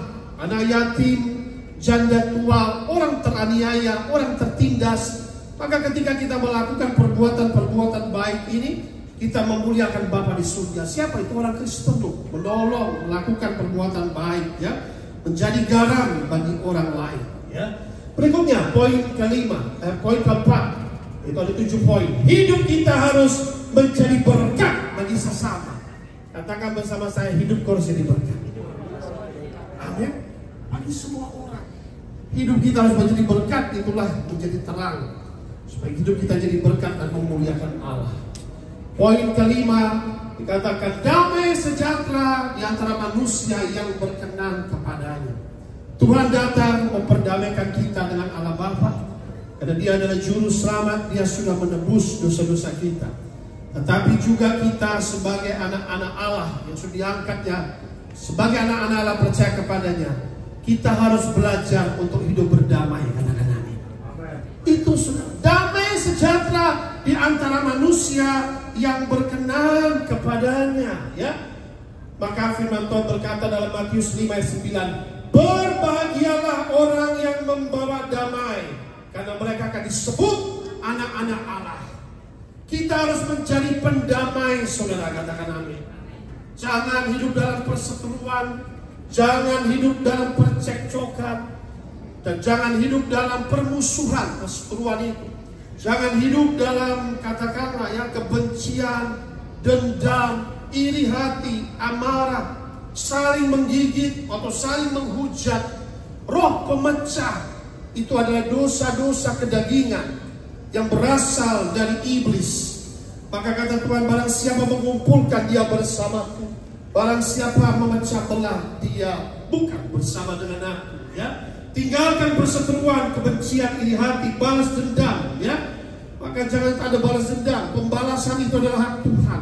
anak yatim, janda tua, orang teraniaya, orang tertindas. Maka ketika kita melakukan perbuatan-perbuatan baik ini, kita memuliakan Bapa di surga. Siapa itu? Orang Kristen tuh, menolong, melakukan perbuatan baik, ya, menjadi garam bagi orang lain, ya. Berikutnya poin poin keempat, itu ada 7 poin. Hidup kita harus menjadi berkat bagi sesama. Katakan bersama saya, hidupku harus jadi berkat. Amin. Bagi semua orang. Hidup kita harus menjadi berkat, itulah menjadi terang. Supaya hidup kita jadi berkat dan memuliakan Allah. Poin kelima, dikatakan damai sejahtera di antara manusia yang berkenan kepadanya. Tuhan datang memperdamaikan kita dengan Allah Bapa. Karena Dia adalah juru selamat, Dia sudah menebus dosa-dosa kita. Tetapi juga kita sebagai anak-anak Allah yang sudah diangkatnya, sebagai anak-anak Allah percaya kepadanya, kita harus belajar untuk hidup berdamai, katakan amin. Itu sudah damai sejahtera di antara manusia yang berkenan kepadanya, ya. Maka firman Tuhan berkata dalam Matius 5 ayat 9, berbahagialah orang yang membawa damai, karena mereka akan disebut anak-anak Allah. Kita harus menjadi pendamai, saudara, katakan amin. Jangan hidup dalam perseteruan, jangan hidup dalam percekcokan, dan jangan hidup dalam permusuhan, perseteruan itu. Jangan hidup dalam, katakanlah ya, kebencian, dendam, iri hati, amarah, saling menggigit atau saling menghujat, roh pemecah. Itu adalah dosa-dosa kedagingan yang berasal dari iblis. Maka kata Tuhan, barang siapa mengumpulkan dia bersamaku, barang siapa memecah belah dia bukan bersama dengan aku, ya. Tinggalkan perseteruan, kebencian, iri hati, balas dendam, ya. Maka jangan ada balas dendam. Pembalasan itu adalah hak Tuhan.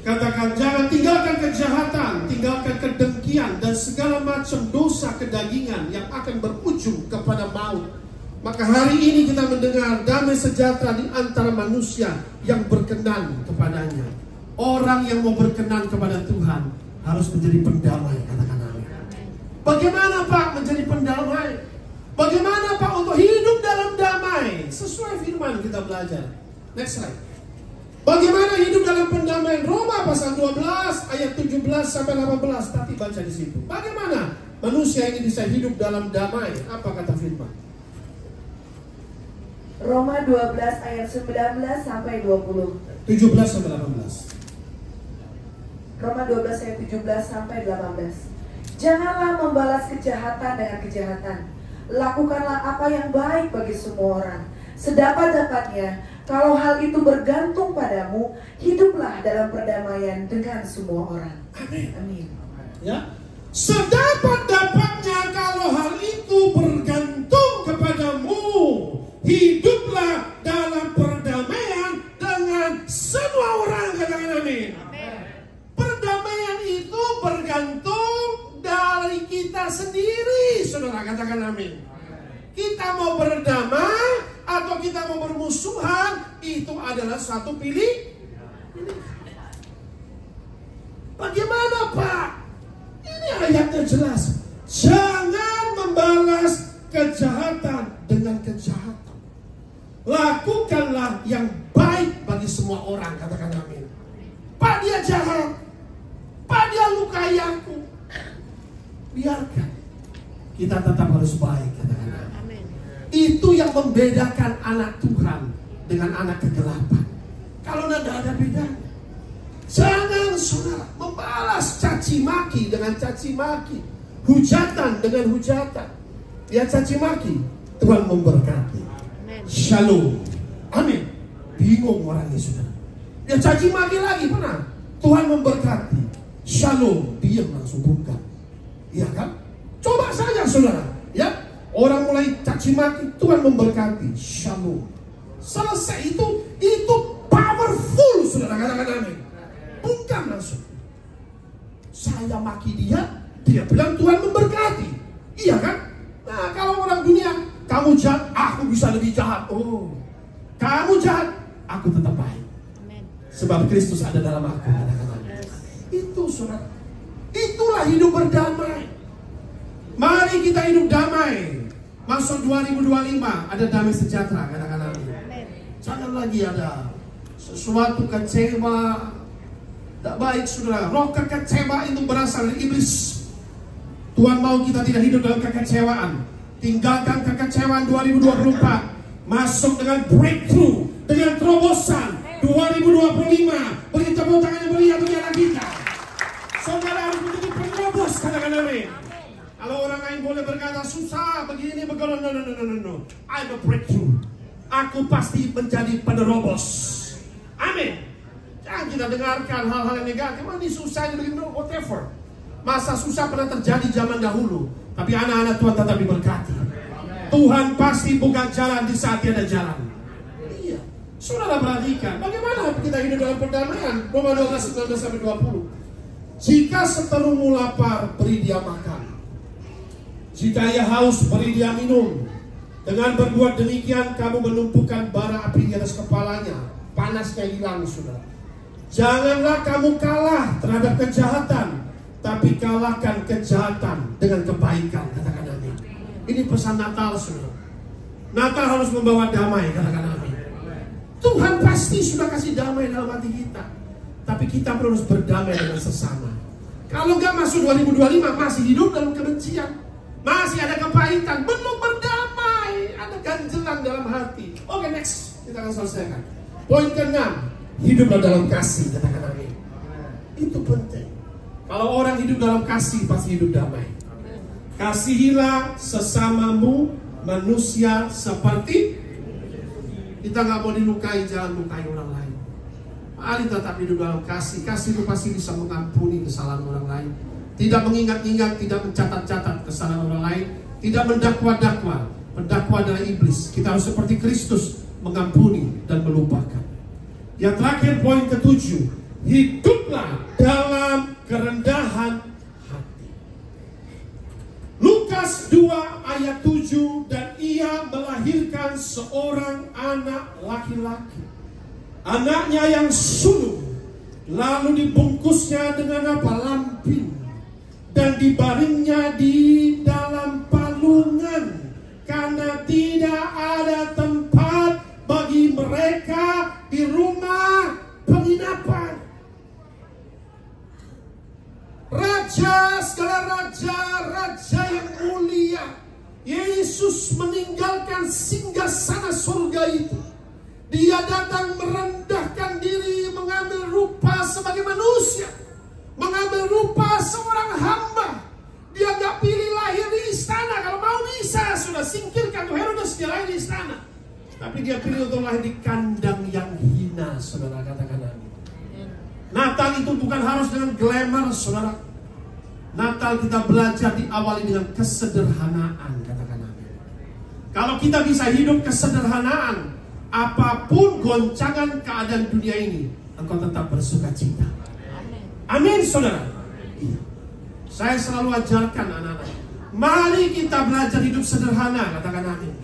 Katakan, jangan tinggalkan kejahatan, tinggalkan kedengkian dan segala macam dosa kedagingan yang akan berujung kepada maut. Maka hari ini kita mendengar damai sejahtera di antara manusia yang berkenan kepadanya. Orang yang mau berkenan kepada Tuhan harus menjadi pendamai, katakan amin. Bagaimana Pak menjadi pendamai? Bagaimana Pak untuk hidup dalam damai? Sesuai firman kita belajar. Next slide. Bagaimana hidup dalam pendamaian? Roma pasal 12 ayat 17 sampai 18. Tapi baca di situ. Bagaimana manusia ini bisa hidup dalam damai? Apa kata firman? Roma 12 ayat 19 sampai 20. 17 sampai 18. Roma 12 ayat 17 sampai 18. Janganlah membalas kejahatan dengan kejahatan. Lakukanlah apa yang baik bagi semua orang. Sedapat-dapatnya, kalau hal itu bergantung padamu, hiduplah dalam perdamaian dengan semua orang. Amin. Amin. Ya. Sedapat-dapatnya kalau hal itu bergantung kepadamu, hiduplah dalam perdamaian dengan semua orang, katakan amin. Perdamaian itu bergantung dari kita sendiri, saudara, katakan amin. Kita mau berdamai atau kita mau bermusuhan, itu adalah satu pilihan. Bagaimana Pak? Ini ayatnya jelas. Jangan membalas kejahatan dengan kejahatan. Lakukanlah yang baik bagi semua orang, katakan amin. Pak, dia jahat, Pak, dia lukai aku, biarkan. Kita tetap harus baik, katakan amin. Itu yang membedakan anak Tuhan dengan anak kegelapan. Kalau tidak ada bedanya. Jangan saudara membalas caci maki dengan caci maki, hujatan dengan hujatan. Ya caci maki, Tuhan memberkati. Shalom. Amin. Bingung orangnya saudara. Ya caci maki lagi pernah. Tuhan memberkati. Shalom. Diam langsung bungkam. Iya kan? Coba saja saudara. Ya, orang mulai caci maki, Tuhan memberkati. Shalom. Selesai itu powerful saudara, katakan amin. Bungkam langsung. Saya maki dia bilang Tuhan memberkati. Iya kan? Nah, kalau orang dunia, kamu jahat, aku bisa lebih jahat. Oh, kamu jahat, aku tetap baik. Sebab Kristus ada dalam aku. Itu saudara. Itulah hidup berdamai. Mari kita hidup damai. Masuk 2025 ada damai sejahtera, katakan amin. Jangan lagi ada sesuatu kecewa, tidak baik saudara. Roh kekecewaan itu berasal dari iblis. Tuhan mau kita tidak hidup dalam kekecewaan. Tinggalkan kekecewaan 2024. Masuk dengan breakthrough, dengan terobosan 2025. Beri tepuk tangan yang meriah bagi anak kita. Saudara harus menjadi penerobos, katakan amin. Kalau orang lain boleh berkata susah begini begini, no. I'm a breakthrough. Aku pasti menjadi penerobos. Amin. Jangan kita dengarkan hal-hal yang negatif. Ini susah, ini begini, whatever. Masa susah pernah terjadi zaman dahulu. Tapi anak-anak Tuhan tetap diberkati. Tuhan pasti buka jalan di saat tiada jalan. Iya. Saudara perhatikan, bagaimana kita hidup dalam perdamaian. Roma 12:19-20. Jika seterumu lapar, beri dia makan. Jika ia haus, beri dia minum. Dengan berbuat demikian, kamu menumpukan bara api di atas kepalanya. Panasnya hilang, saudara. Janganlah kamu kalah terhadap kejahatan, tapi kalahkan kejahatan dengan kebaikan, katakan amin. Ini pesan Natal, saudara. Natal harus membawa damai, katakan amin. Tuhan pasti sudah kasih damai dalam hati kita, tapi kita harus berdamai dengan sesama. Kalau nggak masuk 2025 masih hidup dalam kebencian, masih ada kepahitan, belum berdamai, ada ganjelan dalam hati. Oke, next, kita akan selesaikan. Poin ke-6, hiduplah dalam kasih, katakan amin. Itu penting. Kalau orang hidup dalam kasih, pasti hidup damai. Kasihilah sesamamu manusia seperti kita nggak mau dilukai, jangan lukai orang lain. Mari tetap hidup dalam kasih. Kasih itu pasti bisa mengampuni kesalahan orang lain. Tidak mengingat-ingat, tidak mencatat-catat kesalahan orang lain. Tidak mendakwa-dakwa. Pendakwa adalah iblis. Kita harus seperti Kristus, mengampuni dan melupakan. Yang terakhir, poin ke-7, hiduplah dalam kerendahan hati. Lukas 2 ayat 7, dan ia melahirkan seorang anak laki-laki. Anaknya yang sulung, lalu dibungkusnya dengan apa? Lampin, dan dibaringnya di dalam palungan, karena tidak ada tempat bagi mereka di rumah penginapan. Raja, segala raja yang mulia, Yesus meninggalkan singgasana surga itu. Dia datang merendahkan diri, mengambil rupa sebagai manusia, mengambil rupa seorang hamba. Dia gak pilih lahir di istana. Kalau mau bisa, sudah singkirkan tuh Herodes, dia lahir di istana. Tapi dia pilih untuk lahir di kandang yang hina, saudara, katakan amin. Natal itu bukan harus dengan glamour, saudara. Natal kita belajar diawali dengan kesederhanaan, katakan amin. Kalau kita bisa hidup kesederhanaan, apapun goncangan keadaan dunia ini, engkau tetap bersuka cita. Amin, saudara. Iya. Saya selalu ajarkan anak-anak, mari kita belajar hidup sederhana, katakan amin.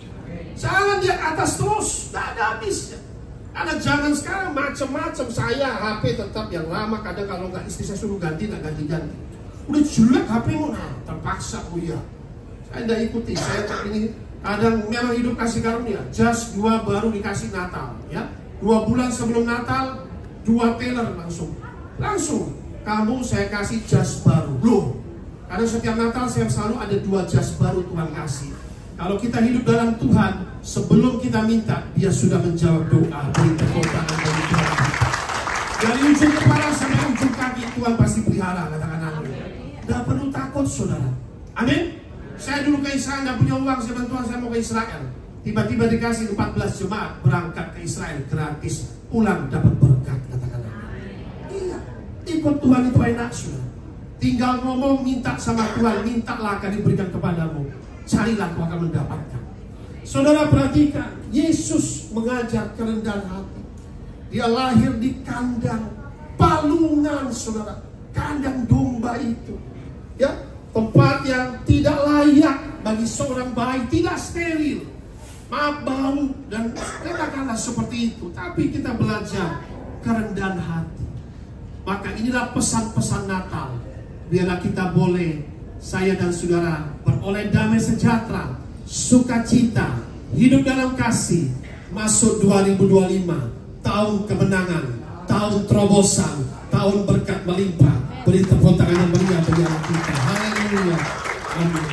Jangan di atas terus, tidak ada habisnya. Karena jangan sekarang macam-macam. Saya HP tetap yang lama, kadang kalau nggak istri saya suruh ganti, nggak ganti-ganti. Udah jelek HP-mu, nah terpaksa, oh iya. Saya tidak ikuti, saya ini kadang memang hidup kasih karunia. Jas 2 baru dikasih Natal, ya. 2 bulan sebelum Natal, 2 teller langsung. Kamu saya kasih jas baru. Loh, karena setiap Natal saya selalu ada 2 jas baru Tuhan kasih. Kalau kita hidup dalam Tuhan, sebelum kita minta, dia sudah menjawab doa. Beri tepuk tangan bagi Tuhan kita. Dari ujung kepala sampai ujung kaki, Tuhan pasti pelihara, katakan amin. Tidak perlu takut, saudara. Amin. Saya dulu ke Israel, nggak punya uang, saya bantuan, saya mau ke Israel. Tiba-tiba dikasih 14 jemaat berangkat ke Israel gratis, pulang dapat berkat, katakan amin. Iya, ikut Tuhan itu enak, saudara. Tinggal ngomong, minta sama Tuhan, mintalah akan diberikan kepadamu. Carilah, kau akan mendapatkan. Saudara perhatikan, Yesus mengajar kerendahan hati. Dia lahir di kandang palungan, saudara. Kandang domba itu, ya, tempat yang tidak layak bagi seorang bayi, tidak steril, maaf bau dan katakanlah seperti itu. Tapi kita belajar kerendahan hati. Maka inilah pesan-pesan Natal. Biarlah kita boleh, saya dan saudara, beroleh damai sejahtera, sukacita, hidup dalam kasih. Masuk 2025, tahun kemenangan, tahun terobosan, tahun berkat melimpah. Beri tepuk tangan yang meriah bagi anak kita. Haleluya. Amin.